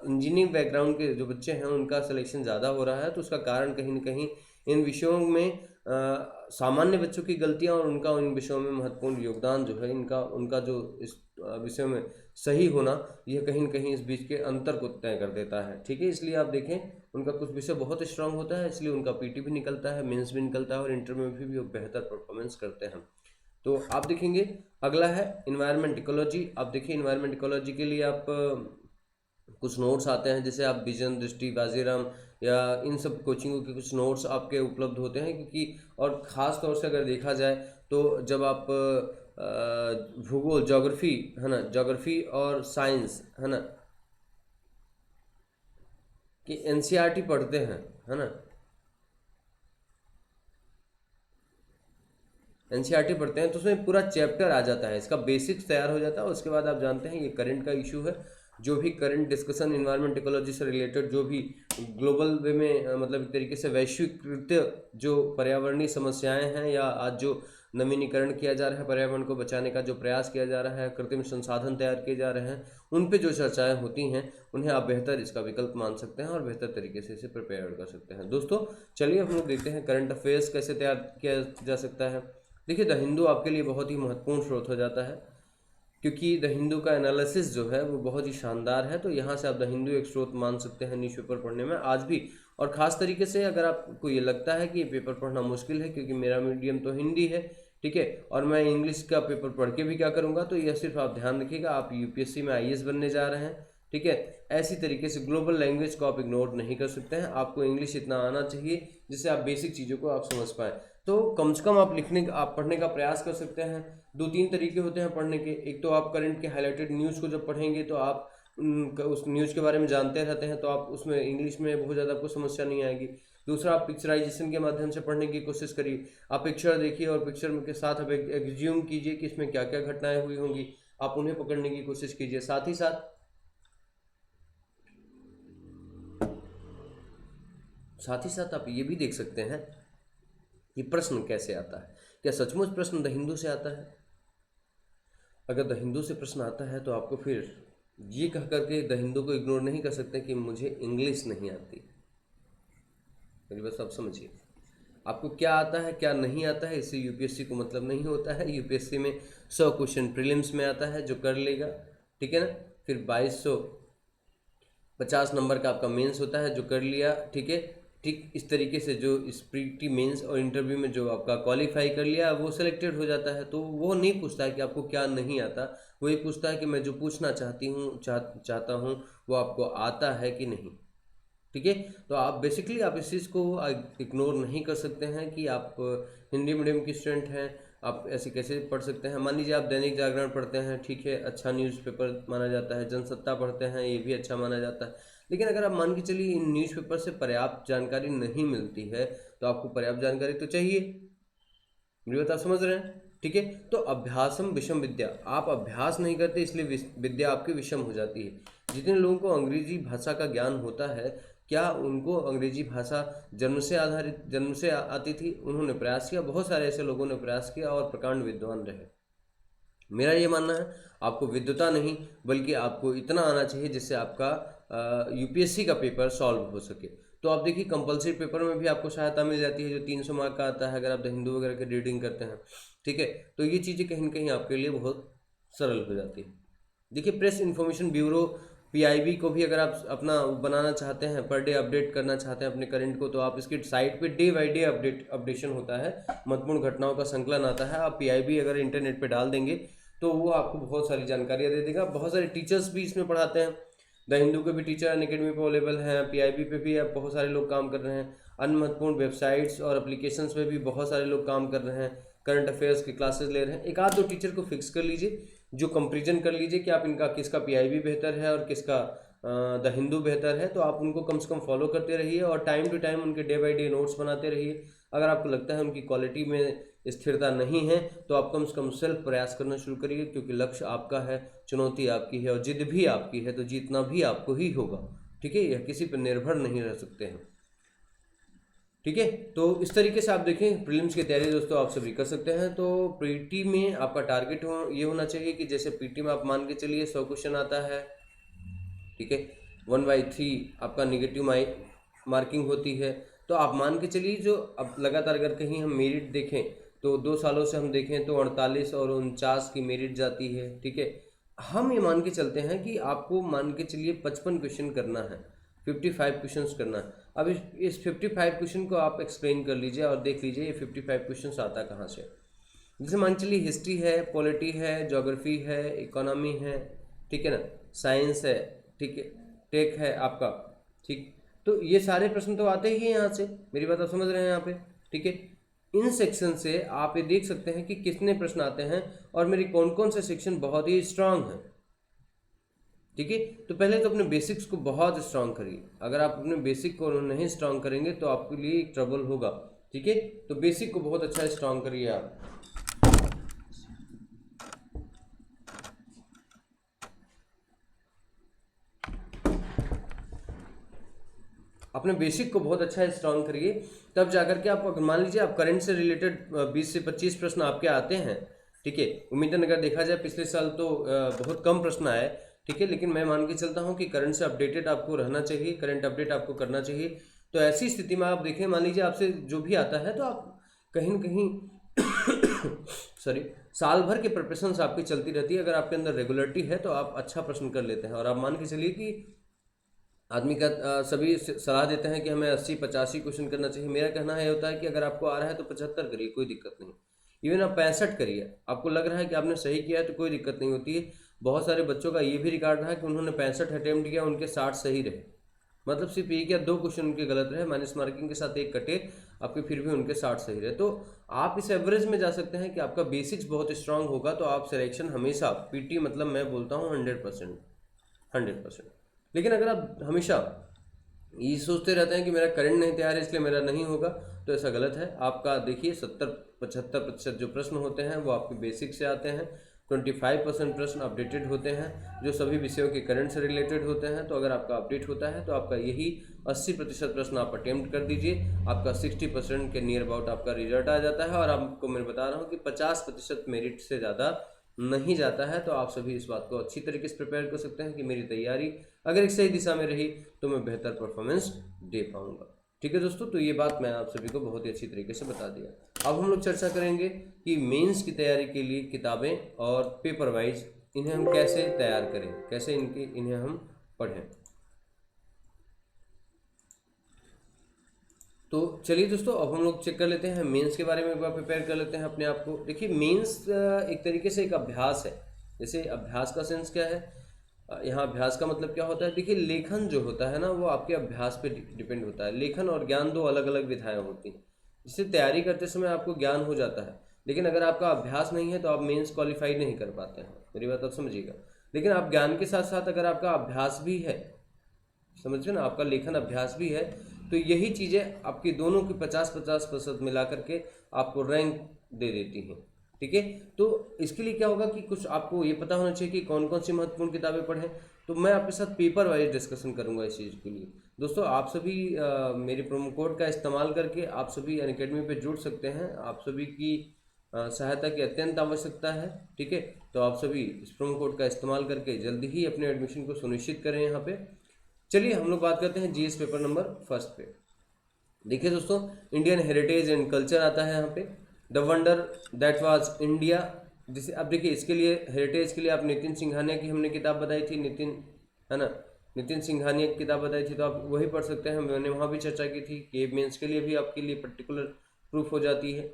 इंजीनियरिंग बैकग्राउंड के जो बच्चे हैं उनका सिलेक्शन ज़्यादा हो रहा है। तो उसका कारण कहीं ना कहीं इन विषयों में सामान्य बच्चों की गलतियां और उनका इन विषयों में महत्वपूर्ण योगदान जो है इनका, उनका जो इस विषय में सही होना, यह कहीं न कहीं इस बीच के अंतर को तय कर देता है। ठीक है, इसलिए आप देखें उनका कुछ विषय बहुत स्ट्रांग होता है, इसलिए उनका पीटी भी निकलता है, मेंस भी निकलता है और इंटर में भी वो बेहतर परफॉर्मेंस करते हैं। तो आप देखेंगे अगला है इन्वायरमेंट इकोलॉजी। आप देखिए इन्वायरमेंट इकोलॉजी के लिए आप कुछ नोट्स आते हैं, जैसे आप विजन, दृष्टि, बाजीराम या इन सब कोचिंगों के कुछ नोट्स आपके उपलब्ध होते हैं क्योंकि, और ख़ास तौर से अगर देखा जाए तो जब आप भूगोल, ज्योग्राफी है ना, ज्योग्राफी और साइंस है ना कि एनसीईआरटी पढ़ते हैं, है ना, एनसीईआरटी पढ़ते हैं तो उसमें पूरा चैप्टर आ जाता है, इसका बेसिक्स तैयार हो जाता है। उसके बाद आप जानते हैं ये करंट का इशू है, जो भी करंट डिस्कशन इन्वायरमेंट इकोलॉजी से रिलेटेड, जो भी ग्लोबल वे में मतलब एक तरीके से वैश्विक जो पर्यावरणीय समस्याएं हैं या आज जो नवीनीकरण किया जा रहा है, पर्यावरण को बचाने का जो प्रयास किया जा रहा है, कृत्रिम संसाधन तैयार किए जा रहे हैं, उन पे जो चर्चाएं होती हैं उन्हें आप बेहतर इसका विकल्प मान सकते हैं और बेहतर तरीके से इसे प्रिपेयर कर सकते हैं। दोस्तों चलिए हम लोग देखते हैं करंट अफेयर्स कैसे तैयार किया जा सकता है। देखिए द हिंदू आपके लिए बहुत ही महत्वपूर्ण स्रोत हो जाता है क्योंकि द हिंदू का एनालिसिस जो है वो बहुत ही शानदार है। तो यहाँ से आप द हिंदू एक स्रोत मान सकते हैं न्यूज़पेपर पढ़ने में आज भी। और ख़ास तरीके से अगर आपको ये लगता है कि ये पेपर पढ़ना मुश्किल है क्योंकि मेरा मीडियम तो हिंदी है, ठीक है, और मैं इंग्लिश का पेपर पढ़ के भी क्या करूँगा, तो यह सिर्फ आप ध्यान रखिएगा, आप यूपीएससी में आईएएस बनने जा रहे हैं, ठीक है। ऐसी तरीके से ग्लोबल लैंग्वेज को आप इग्नोर नहीं कर सकते हैं, आपको इंग्लिश इतना आना चाहिए जिससे आप बेसिक चीज़ों को आप समझ पाएँ। तो कम से कम आप पढ़ने का प्रयास कर सकते हैं। 2-3 तरीके होते हैं पढ़ने के। एक तो आप करंट के हाईलाइटेड न्यूज़ को जब पढ़ेंगे तो आप उस न्यूज़ के बारे में जानते रहते हैं, तो आप उसमें इंग्लिश में बहुत ज़्यादा आपको समस्या नहीं आएगी। दूसरा, आप पिक्चराइजेशन के माध्यम से पढ़ने की कोशिश करिए। आप पिक्चर देखिए और पिक्चर के साथ आप एग्ज्यूम कीजिए कि इसमें क्या क्या घटनाएं हुई होंगी, आप उन्हें पकड़ने की कोशिश कीजिए। साथ ही साथ आप ये भी देख सकते हैं कि प्रश्न कैसे आता है, क्या सचमुच प्रश्न द हिंदू से आता है। अगर द हिंदू से प्रश्न आता है तो आपको फिर ये कह करके द हिंदू को इग्नोर नहीं कर सकते कि मुझे इंग्लिश नहीं आती। मेरी बात आप समझिए, आपको क्या आता है क्या नहीं आता है इससे यूपीएससी को मतलब नहीं होता है। यूपीएससी में 100 क्वेश्चन प्रीलिम्स में आता है जो कर लेगा, ठीक है ना। फिर 2250 नंबर का आपका मेंस होता है जो कर लिया, ठीक है। ठीक इस तरीके से जो इस प्री मेंस और इंटरव्यू में जो आपका क्वालिफाई कर लिया वो सेलेक्टेड हो जाता है। तो वो नहीं पूछता है कि आपको क्या नहीं आता, वो ये पूछता है कि मैं जो पूछना चाहता हूँ वो आपको आता है कि नहीं, ठीक है। तो आप बेसिकली आप इस चीज़ को इग्नोर नहीं कर सकते हैं कि आप हिंदी मीडियम की स्टूडेंट हैं, आप ऐसे कैसे पढ़ सकते हैं। मान लीजिए आप दैनिक जागरण पढ़ते हैं, ठीक है, अच्छा न्यूज़पेपर माना जाता है। जनसत्ता पढ़ते हैं, ये भी अच्छा माना जाता है। लेकिन अगर आप मान के चलिए इन न्यूज़पेपर से पर्याप्त जानकारी नहीं मिलती है तो आपको पर्याप्त जानकारी तो चाहिए। मेरी बात आप समझ रहे हैं, ठीक है। तो अभ्यासम विषम विद्या, आप अभ्यास नहीं करते इसलिए विद्या आपकी विषम हो जाती है। जितने लोगों को अंग्रेजी भाषा का ज्ञान होता है, क्या उनको अंग्रेजी भाषा जन्म से आती थी? उन्होंने प्रयास किया, बहुत सारे ऐसे लोगों ने प्रयास किया और प्रकांड विद्वान रहे। मेरा ये मानना है आपको विद्वता नहीं बल्कि आपको इतना आना चाहिए जिससे आपका यूपीएससी का पेपर सॉल्व हो सके। तो आप देखिए कंपलसरी पेपर में भी आपको सहायता मिल जाती है जो 300 मार्क का आता है अगर आप द हिंदू वगैरह की रीडिंग करते हैं, ठीक है। तो ये चीज़ें कहीं ना कहीं आपके लिए बहुत सरल हो जाती है। देखिए प्रेस इन्फॉर्मेशन ब्यूरो पीआईबी को भी अगर आप अपना बनाना चाहते हैं, पर डे अपडेट करना चाहते हैं अपने करंट को, तो आप इसकी साइट पे डे बाई डे अपडेशन होता है, महत्वपूर्ण घटनाओं का संकलन आता है। आप पीआईबी अगर इंटरनेट पे डाल देंगे तो वो आपको बहुत सारी जानकारियाँ दे देगा। बहुत सारे टीचर्स भी इसमें पढ़ाते हैं, द हिंदू के भी टीचर अनअकैडमी पे अवेलेबल हैं, पीआईबी पे भी अब बहुत सारे लोग काम कर रहे हैं, अन्य महत्वपूर्ण वेबसाइट्स और एप्लीकेशंस पे भी बहुत सारे लोग काम कर रहे हैं, करंट अफेयर्स की क्लासेस ले रहे हैं। एक आध दो टीचर को फिक्स कर लीजिए, जो कंपेरिजन कर लीजिए कि आप इनका किसका पीआईबी बेहतर है और किसका द हिंदू बेहतर है। तो आप उनको कम से कम फॉलो करते रहिए और टाइम टू टाइम उनके डे बाई डे नोट्स बनाते रहिए। अगर आपको लगता है उनकी क्वालिटी में स्थिरता नहीं है तो आप कम से कम सेल्फ प्रयास करना शुरू करिए, क्योंकि लक्ष्य आपका है, चुनौती आपकी है और जिद भी आपकी है, तो जीतना भी आपको ही होगा, ठीक है। यह किसी पर निर्भर नहीं रह सकते हैं, ठीक है। तो इस तरीके से आप देखें प्रीलिम्स की तैयारी दोस्तों आप सभी कर सकते हैं। तो पीटी में आपका टारगेट ये होना चाहिए कि जैसे पीटी में आप मान के चलिए 100 क्वेश्चन आता है, ठीक है, 1/3 आपका निगेटिव मार्किंग होती है। तो आप मान के चलिए जो अब लगातार अगर कहीं हम मेरिट देखें तो 2 सालों से हम देखें तो 48 और 49 की मेरिट जाती है, ठीक है। हम ये मान के चलते हैं कि आपको मान के चलिए 55 क्वेश्चन करना है, 55 क्वेश्चंस करना है। अब इस 55 क्वेश्चन को आप एक्सप्लेन कर लीजिए और देख लीजिए ये 55 क्वेश्चन आता कहाँ से। जैसे मान चलिए हिस्ट्री है, पॉलिटी है, ज्योग्राफी है, इकोनॉमी है, ठीक है ना, साइंस है, ठीक है, टेक है आपका, ठीक। तो ये सारे प्रश्न तो आते ही हैं यहाँ से, मेरी बात आप समझ रहे हैं यहाँ पे, ठीक है। इन सेक्शन से आप ये देख सकते हैं कि कितने प्रश्न आते हैं और मेरी कौन कौन से सेक्शन बहुत ही स्ट्रांग है, ठीक है। तो पहले तो अपने बेसिक्स को बहुत स्ट्रांग करिए। अगर आप अपने बेसिक को नहीं स्ट्रांग करेंगे तो आपके लिए ट्रबल होगा, ठीक है। तो बेसिक को बहुत अच्छा स्ट्रांग करिए आप। अपने बेसिक को बहुत अच्छा स्ट्रांग करिए, तब जाकर के आप मान लीजिए आप करंट से रिलेटेड 20 से 25 प्रश्न आपके आते हैं, ठीक है। उम्मीदन अगर देखा जाए पिछले साल तो बहुत कम प्रश्न आए, ठीक है, लेकिन मैं मान के चलता हूं कि करंट से अपडेटेड आपको रहना चाहिए, करंट अपडेट आपको करना चाहिए। तो ऐसी स्थिति में आप देखें, मान लीजिए आपसे जो भी आता है तो आप कहीं न कहीं सॉरी साल भर की प्रिपरेशन आपकी चलती रहती है। अगर आपके अंदर रेगुलरिटी है तो आप अच्छा प्रश्न कर लेते हैं। और आप मान के चलिए कि आदमी का सभी सलाह देते हैं कि हमें 80-85 क्वेश्चन करना चाहिए। मेरा कहना है होता है कि अगर आपको आ रहा है तो 75 करिए, कोई दिक्कत नहीं। इवन आप 65 करिए, आपको लग रहा है कि आपने सही किया है तो कोई दिक्कत नहीं होती है। बहुत सारे बच्चों का ये भी रिकॉर्ड रहा है कि उन्होंने 65 अटैम्प्ट किया, उनके 60 सही रहे। मतलब सिर्फ ये क्या 2 क्वेश्चन उनके गलत रहे, माइनस मार्किंग के साथ 1 कटे, आपके फिर भी उनके 60 सही रहे। तो आप इस एवरेज में जा सकते हैं कि आपका बेसिक्स बहुत स्ट्रांग होगा तो आप सिलेक्शन हमेशा पीटी मतलब मैं बोलता हूँ 100%। लेकिन अगर आप हमेशा ये सोचते रहते हैं कि मेरा करंट नहीं तैयार है इसलिए मेरा नहीं होगा, तो ऐसा गलत है। आपका देखिए 70-75% जो प्रश्न होते हैं वो आपके बेसिक से आते हैं, 25% प्रश्न अपडेटेड होते हैं जो सभी विषयों के करंट से रिलेटेड होते हैं। तो अगर आपका अपडेट होता है तो आपका यही 80% प्रश्न आप अटेम्प्ट कर दीजिए, आपका 60% के नियर अबाउट आपका रिजल्ट आ जाता है। और आपको मैं बता रहा हूँ कि 50% मेरिट से ज़्यादा नहीं जाता है तो आप सभी इस बात को अच्छी तरीके से प्रिपेयर कर सकते हैं कि मेरी तैयारी अगर एक सही दिशा में रही तो मैं बेहतर परफॉर्मेंस दे पाऊंगा। ठीक है दोस्तों, तो ये बात मैं आप सभी को बहुत ही अच्छी तरीके से बता दिया। अब हम लोग चर्चा करेंगे कि मेंस की तैयारी के लिए किताबें और पेपर वाइज इन्हें हम कैसे तैयार करें, कैसे इन्हें हम पढ़ें। तो चलिए दोस्तों, अब हम लोग चेक कर लेते हैं मेंस के बारे में, एक बार प्रिपेयर कर लेते हैं अपने आप को। देखिए मेंस एक तरीके से एक अभ्यास है। जैसे अभ्यास का सेंस क्या है, यहाँ अभ्यास का मतलब क्या होता है, देखिए लेखन जो होता है ना वो आपके अभ्यास पे डिपेंड होता है। लेखन और ज्ञान दो अलग अलग विधाएं होती हैं, जिससे तैयारी करते समय आपको ज्ञान हो जाता है, लेकिन अगर आपका अभ्यास नहीं है तो आप मेंस क्वालिफाई नहीं कर पाते हैं। मेरी बात आप समझिएगा। लेकिन आप ज्ञान के साथ साथ अगर आपका अभ्यास भी है, समझ रहे ना, आपका लेखन अभ्यास भी है, तो यही चीज़ें आपकी दोनों की 50-50% मिला करके आपको रैंक दे देती हैं। ठीक है, तो इसके लिए क्या होगा कि कुछ आपको ये पता होना चाहिए कि कौन कौन सी महत्वपूर्ण किताबें पढ़ें। तो मैं आपके साथ पेपर वाइज डिस्कशन करूंगा इस चीज़ के लिए। दोस्तों आप सभी मेरे प्रोमो कोड का इस्तेमाल करके आप सभी अनअकैडमी पे जुड़ सकते हैं। आप सभी की सहायता की अत्यंत आवश्यकता है। ठीक है, तो आप सभी इस प्रोमो कोड का इस्तेमाल करके जल्दी ही अपने एडमिशन को सुनिश्चित करें यहाँ पे। चलिए हम लोग बात करते हैं जीएस पेपर नंबर फर्स्ट पे। देखिए दोस्तों, इंडियन हेरिटेज एंड कल्चर आता है यहाँ पे। The wonder that was India, जिसे अब देखिए इसके लिए हेरिटेज के लिए आप नितिन सिंघानिया की हमने किताब बताई थी, नितिन है ना, नितिन सिंघानिया की किताब बताई थी, तो आप वही पढ़ सकते हैं। मैंने वहाँ भी चर्चा की थी कि मेंस के लिए भी आपके लिए पर्टिकुलर प्रूफ हो जाती है।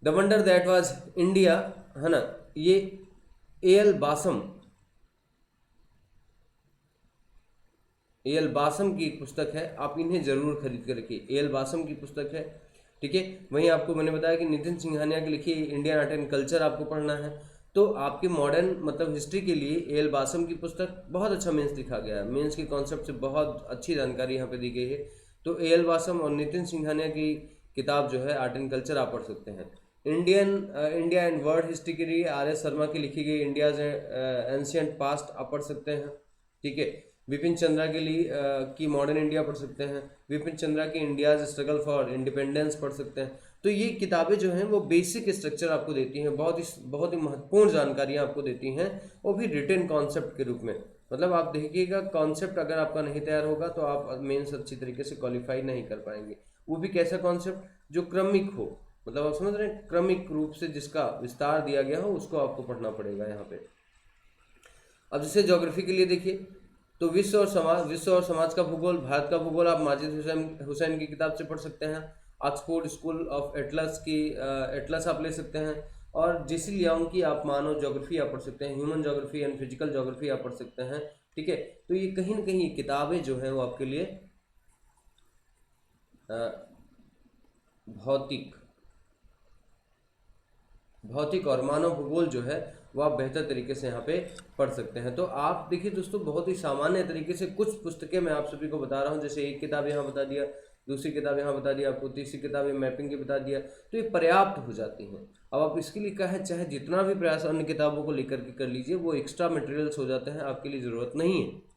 The wonder that was India है ना, ये एल बासम एल बासम की एक पुस्तक है, आप इन्हें जरूर खरीद कर रखिए। एल बासम की पुस्तक है। ठीक है, वहीं आपको मैंने बताया कि नितिन सिंघानिया की लिखी इंडियन आर्ट एंड कल्चर आपको पढ़ना है। तो आपके मॉडर्न मतलब हिस्ट्री के लिए एल बासम की पुस्तक बहुत अच्छा मेंस लिखा गया है। मेंस के कॉन्सेप्ट से बहुत अच्छी जानकारी यहाँ पे दी गई है। तो एल बासम और नितिन सिंघानिया की किताब जो है आर्ट एंड कल्चर आप पढ़ सकते हैं। इंडिया एंड वर्ल्ड हिस्ट्री के लिए आर एस शर्मा की लिखी गई इंडियाज एंशियंट पास्ट आप पढ़ सकते हैं। ठीक है, विपिन चंद्रा के लिए की मॉडर्न इंडिया पढ़ सकते हैं। विपिन चंद्रा की इंडियाज स्ट्रगल फॉर इंडिपेंडेंस पढ़ सकते हैं। तो ये किताबें जो हैं वो बेसिक स्ट्रक्चर आपको देती हैं, बहुत ही महत्वपूर्ण जानकारियाँ आपको देती हैं, वो भी रिटन कॉन्सेप्ट के रूप में। मतलब आप देखिएगा, कॉन्सेप्ट अगर आपका नहीं तैयार होगा तो आप मेंस अच्छी तरीके से क्वालिफाई नहीं कर पाएंगे। वो भी कैसा कॉन्सेप्ट जो क्रमिक हो, मतलब आप समझ रहे हैं, क्रमिक रूप से जिसका विस्तार दिया गया हो उसको आपको पढ़ना पड़ेगा यहाँ पे। अब जैसे ज्योग्राफी के लिए देखिए, तो विश्व और समाज का भूगोल, भारत का भूगोल आप माजिद हुसैन की किताब से पढ़ सकते हैं। ऑक्सफोर्ड स्कूल ऑफ एटलस की एटलस आप ले सकते हैं। और जेसी लियांग की आप मानव ज्योग्राफी आप पढ़ सकते हैं। Human geography and physical geography आप पढ़ सकते हैं। ठीक है, तो ये कहीं ना कहीं किताबें जो हैं वो आपके लिए भौतिक और मानव भूगोल जो है वो आप बेहतर तरीके से यहाँ पे पढ़ सकते हैं। तो आप देखिए दोस्तों, बहुत ही सामान्य तरीके से कुछ पुस्तकें मैं आप सभी को बता रहा हूँ। जैसे एक किताब यहाँ बता दिया, दूसरी किताब यहाँ बता दिया आपको, तीसरी किताब मैपिंग की बता दिया, तो ये पर्याप्त हो जाती हैं। अब आप इसके लिए कहें चाहे जितना भी प्रयास अन्य किताबों को लेकर के कर लीजिए, वो एक्स्ट्रा मटेरियल्स हो जाते हैं, आपके लिए ज़रूरत नहीं है।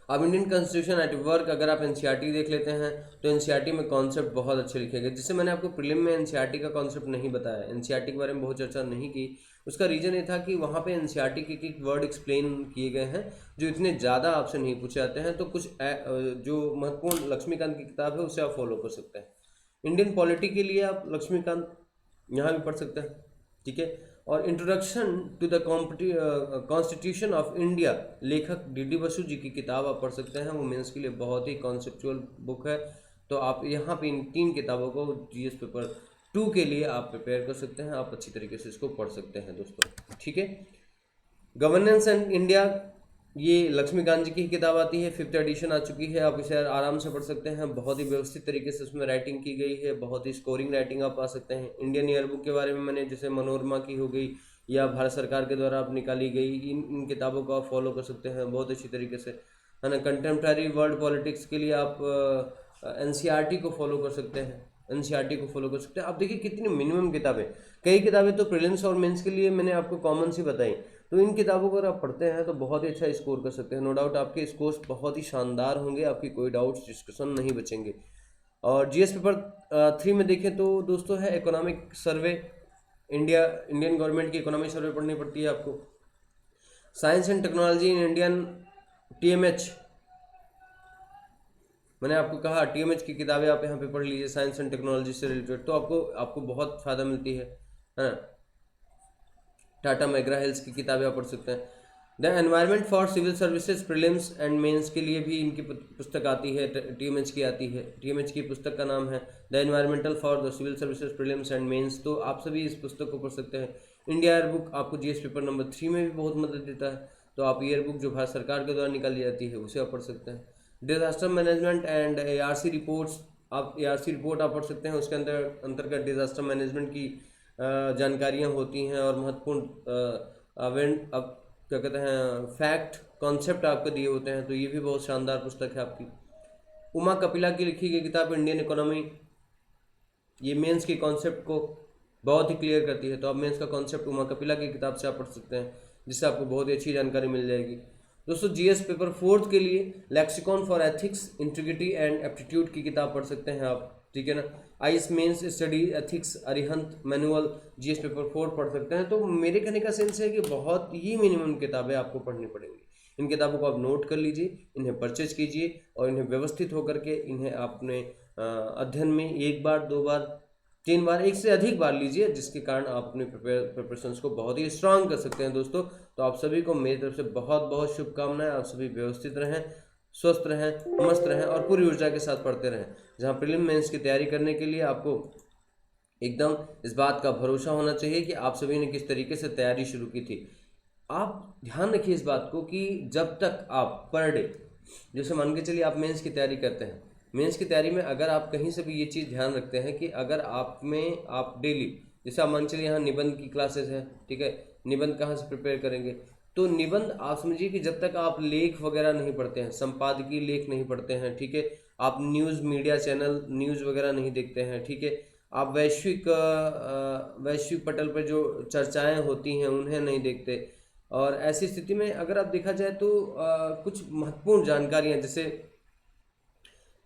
अब इंडियन कॉन्स्टिट्यूशन एट वर्क अगर आप एनसीईआरटी देख लेते हैं तो एनसीईआरटी में कॉन्सेप्ट बहुत अच्छे लिखे गए। जिससे मैंने आपको प्रीलिम में एनसीईआरटी का कॉन्सेप्ट नहीं बताया, एनसीईआरटी के बारे में बहुत चर्चा नहीं की। उसका रीज़न ये था कि वहाँ पे एनसीईआरटी के वर्ड एक्सप्लेन किए गए हैं जो इतने ज़्यादा आपसे नहीं पूछे जाते हैं। तो कुछ जो महत्वपूर्ण लक्ष्मीकांत की किताब है उसे आप फॉलो कर सकते हैं। इंडियन पॉलिटी के लिए आप लक्ष्मीकांत यहाँ भी पढ़ सकते हैं। ठीक है, और introduction to the constitution of India लेखक डीडी बसु जी की किताब आप पढ़ सकते हैं। वो मेंस के लिए बहुत ही कॉन्सेप्चुअल बुक है। तो आप यहाँ पे इन 3 किताबों को जीएस पेपर 2 के लिए आप प्रिपेयर कर सकते हैं। आप अच्छी तरीके से इसको पढ़ सकते हैं दोस्तों। ठीक है, गवर्नेंस एंड इंडिया, ये लक्ष्मीकांत जी की किताब आती है, 5th एडिशन आ चुकी है। आप इसे आराम से पढ़ सकते हैं, बहुत ही व्यवस्थित तरीके से उसमें राइटिंग की गई है, बहुत ही स्कोरिंग राइटिंग आप पा सकते हैं। इंडियन ईयरबुक के बारे में मैंने जैसे मनोरमा की हो गई या भारत सरकार के द्वारा आप निकाली गई, इन किताबों को आप फॉलो कर सकते हैं बहुत अच्छी तरीके से, है ना। कंटेम्प्रेरी वर्ल्ड पॉलिटिक्स के लिए आप एनसीईआरटी को फॉलो कर सकते हैं, एनसीईआरटी को फॉलो कर सकते हैं। आप देखिए कितनी मिनिमम किताबें, कई किताबें तो प्रीलिम्स और मेंस के लिए मैंने आपको कॉमन सी बताई। तो इन किताबों को अगर आप पढ़ते हैं तो बहुत ही अच्छा स्कोर कर सकते हैं। नो डाउट आपके स्कोर्स बहुत ही शानदार होंगे, आपकी कोई डाउट्स डिस्कशन नहीं बचेंगे। और जीएस पेपर 3 में देखें तो दोस्तों है इकोनॉमिक सर्वे, इंडियन गवर्नमेंट की इकोनॉमी सर्वे पढ़नी पड़ती है आपको। Science and technology in Indian TMH, मैंने आपको कहा TMH की किताबें आप यहाँ पे पढ़ लीजिए साइंस एंड टेक्नोलॉजी से रिलेटेड, तो आपको बहुत फ़ायदा मिलती है ना। टाटा मैग्रा हिल्स की किताबें आप पढ़ सकते हैं। The environment for civil services prelims and mains के लिए भी इनकी पुस्तक आती है, TMH की आती है। TMH की पुस्तक का नाम है the environmental for the civil services prelims and mains, तो आप सभी इस पुस्तक को पढ़ सकते हैं। इंडिया ईयर बुक आपको GS पेपर नंबर 3 में भी बहुत मदद देता है, तो आप ईयर बुक जो भारत सरकार के द्वारा निकाली जाती है उसे आप पढ़ सकते हैं। Disaster management and ARC reports, आप ARC रिपोर्ट आप पढ़ सकते हैं, उसके अंतर्गत डिजास्टर मैनेजमेंट की जानकारियाँ होती हैं और महत्वपूर्ण अब क्या कहते हैं फैक्ट कॉन्सेप्ट आपको दिए होते हैं, तो ये भी बहुत शानदार पुस्तक है आपकी। उमा कपिला की लिखी गई किताब इंडियन इकोनॉमी, ये मेंस के कॉन्सेप्ट को बहुत ही क्लियर करती है, तो आप मेंस का कॉन्सेप्ट उमा कपिला की किताब से आप पढ़ सकते हैं, जिससे आपको बहुत ही अच्छी जानकारी मिल जाएगी। दोस्तों GS पेपर 4 के लिए lexicon for ethics, integrity and aptitude की किताब पढ़ सकते हैं आप, ठीक है ना। IAS mains study ethics Arihant manual GS paper 4 पढ़ सकते हैं। तो मेरे कहने का सेंस है कि बहुत ही मिनिमम किताबें आपको पढ़नी पड़ेंगी। इन किताबों को आप नोट कर लीजिए, इन्हें परचेज कीजिए और इन्हें व्यवस्थित होकर के इन्हें अपने अध्ययन में 1 बार 2 बार 3 बार 1 से अधिक बार लीजिए, जिसके कारण आप अपने प्रिपरेशंस को बहुत ही स्ट्रांग कर सकते हैं दोस्तों। तो आप सभी को मेरी तरफ से बहुत बहुत शुभकामनाएं। आप सभी व्यवस्थित रहें, स्वस्थ रहें, मस्त रहें और पूरी ऊर्जा के साथ पढ़ते रहें। जहाँ प्रीलिम मेंस की तैयारी करने के लिए आपको एकदम इस बात का भरोसा होना चाहिए कि आप सभी ने किस तरीके से तैयारी शुरू की थी। आप ध्यान रखिए इस बात को कि जब तक आप पर डे, जैसे मान के चलिए आप मेंस की तैयारी करते हैं, मेंस की तैयारी में अगर आप कहीं से भी ये चीज़ ध्यान रखते हैं कि अगर आप डेली, जैसे आप मान चलिए यहाँ निबंध की क्लासेस है, ठीक है, निबंध कहाँ से प्रिपेयर करेंगे, तो निबंध आप समझिए कि जब तक आप लेख वगैरह नहीं पढ़ते हैं, संपादकीय लेख नहीं पढ़ते हैं, ठीक है, आप न्यूज़ मीडिया चैनल न्यूज़ वगैरह नहीं देखते हैं, ठीक है, आप वैश्विक पटल पर जो चर्चाएं होती हैं उन्हें नहीं देखते, और ऐसी स्थिति में अगर आप देखा जाए तो कुछ महत्वपूर्ण जानकारियां, जैसे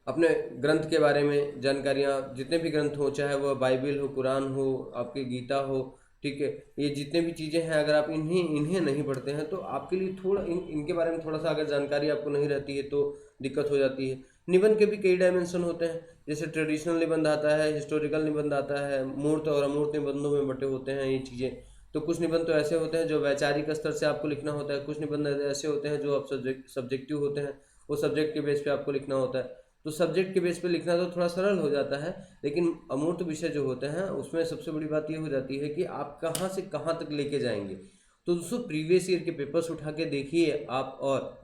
अपने ग्रंथ के बारे में जानकारियां, जितने भी ग्रंथ हो, चाहे वह बाइबल हो, कुरान हो, आपके गीता हो, ठीक है, ये जितने भी चीज़ें हैं, अगर आप इन्हें नहीं पढ़ते हैं तो आपके लिए थोड़ा इनके बारे में थोड़ा सा अगर जानकारी आपको नहीं रहती है तो दिक्कत हो जाती है। निबंध के भी कई डायमेंशन होते हैं, जैसे ट्रेडिशनल निबंध आता है, हिस्टोरिकल निबंध आता है, मूर्त और अमूर्त निबंधों में बटे होते हैं ये चीज़ें। तो कुछ निबंध तो ऐसे होते हैं जो वैचारिक स्तर से आपको लिखना होता है, कुछ निबंध ऐसे होते हैं जो आप सब्जेक्टिव होते हैं, वो सब्जेक्ट के बेस पे आपको लिखना होता है। तो सब्जेक्ट के बेस पे लिखना तो थोड़ा सरल हो जाता है, लेकिन अमूर्त विषय जो होते हैं उसमें सबसे बड़ी बात ये हो जाती है कि आप कहाँ से कहाँ तक लेके जाएंगे। तो दोस्तों प्रीवियस ईयर के पेपर्स उठा के देखिए आप, और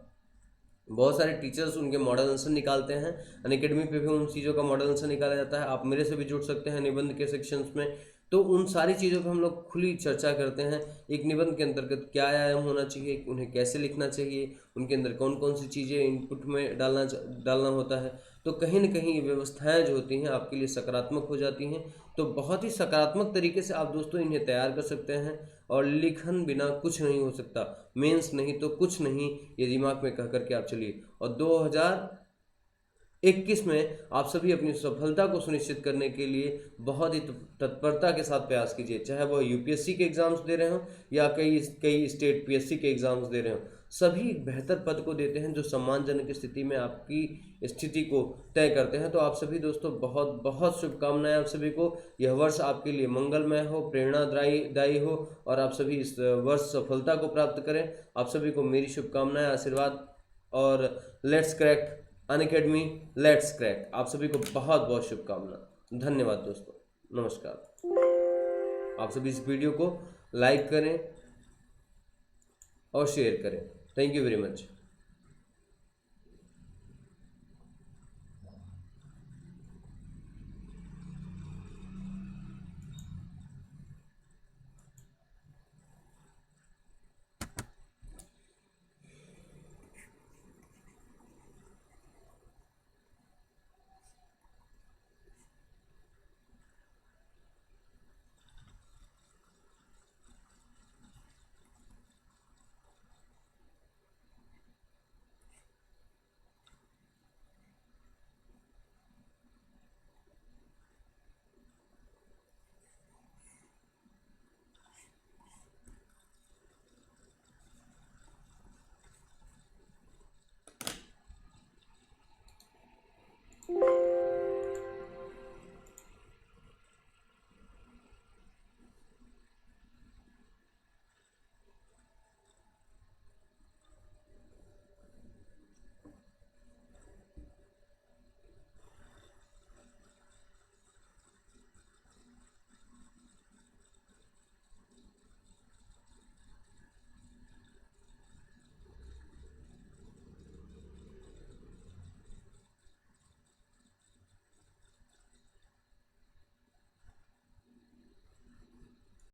बहुत सारे टीचर्स उनके मॉडल आंसर निकालते हैं, अनअकैडमी पे भी उन चीज़ों का मॉडल आंसर निकाला जाता है। आप मेरे से भी जुड़ सकते हैं निबंध के सेक्शंस में, तो उन सारी चीज़ों पर हम लोग खुली चर्चा करते हैं। एक निबंध के अंतर्गत क्या आयाम होना चाहिए, उन्हें कैसे लिखना चाहिए, उनके अंदर कौन कौन सी चीज़ें इनपुट में डालना होता है। तो कहीं ना कहीं ये व्यवस्थाएं जो होती हैं आपके लिए सकारात्मक हो जाती हैं। तो बहुत ही सकारात्मक तरीके से आप दोस्तों इन्हें तैयार कर सकते हैं, और लिखन बिना कुछ नहीं हो सकता, मेंस नहीं तो कुछ नहीं, ये दिमाग में कह करके आप चलिए। और 2021 में आप सभी अपनी सफलता को सुनिश्चित करने के लिए बहुत ही तत्परता के साथ प्रयास कीजिए, चाहे वह UPSC के एग्जाम्स दे रहे हों या कई स्टेट PSC के एग्जाम्स दे रहे हों। सभी बेहतर पद को देते हैं जो सम्मानजनक स्थिति में आपकी स्थिति को तय करते हैं। तो आप सभी दोस्तों बहुत बहुत शुभकामनाएं आप सभी को। यह वर्ष आपके लिए मंगलमय हो, प्रेरणादायी हो, और आप सभी इस वर्ष सफलता को प्राप्त करें। आप सभी को मेरी शुभकामनाएं, आशीर्वाद, और let's crack Unacademy, let's crack, आप सभी को बहुत बहुत शुभकामना। धन्यवाद दोस्तों, नमस्कार। आप सभी इस वीडियो को लाइक करें और शेयर करें। Thank you very much.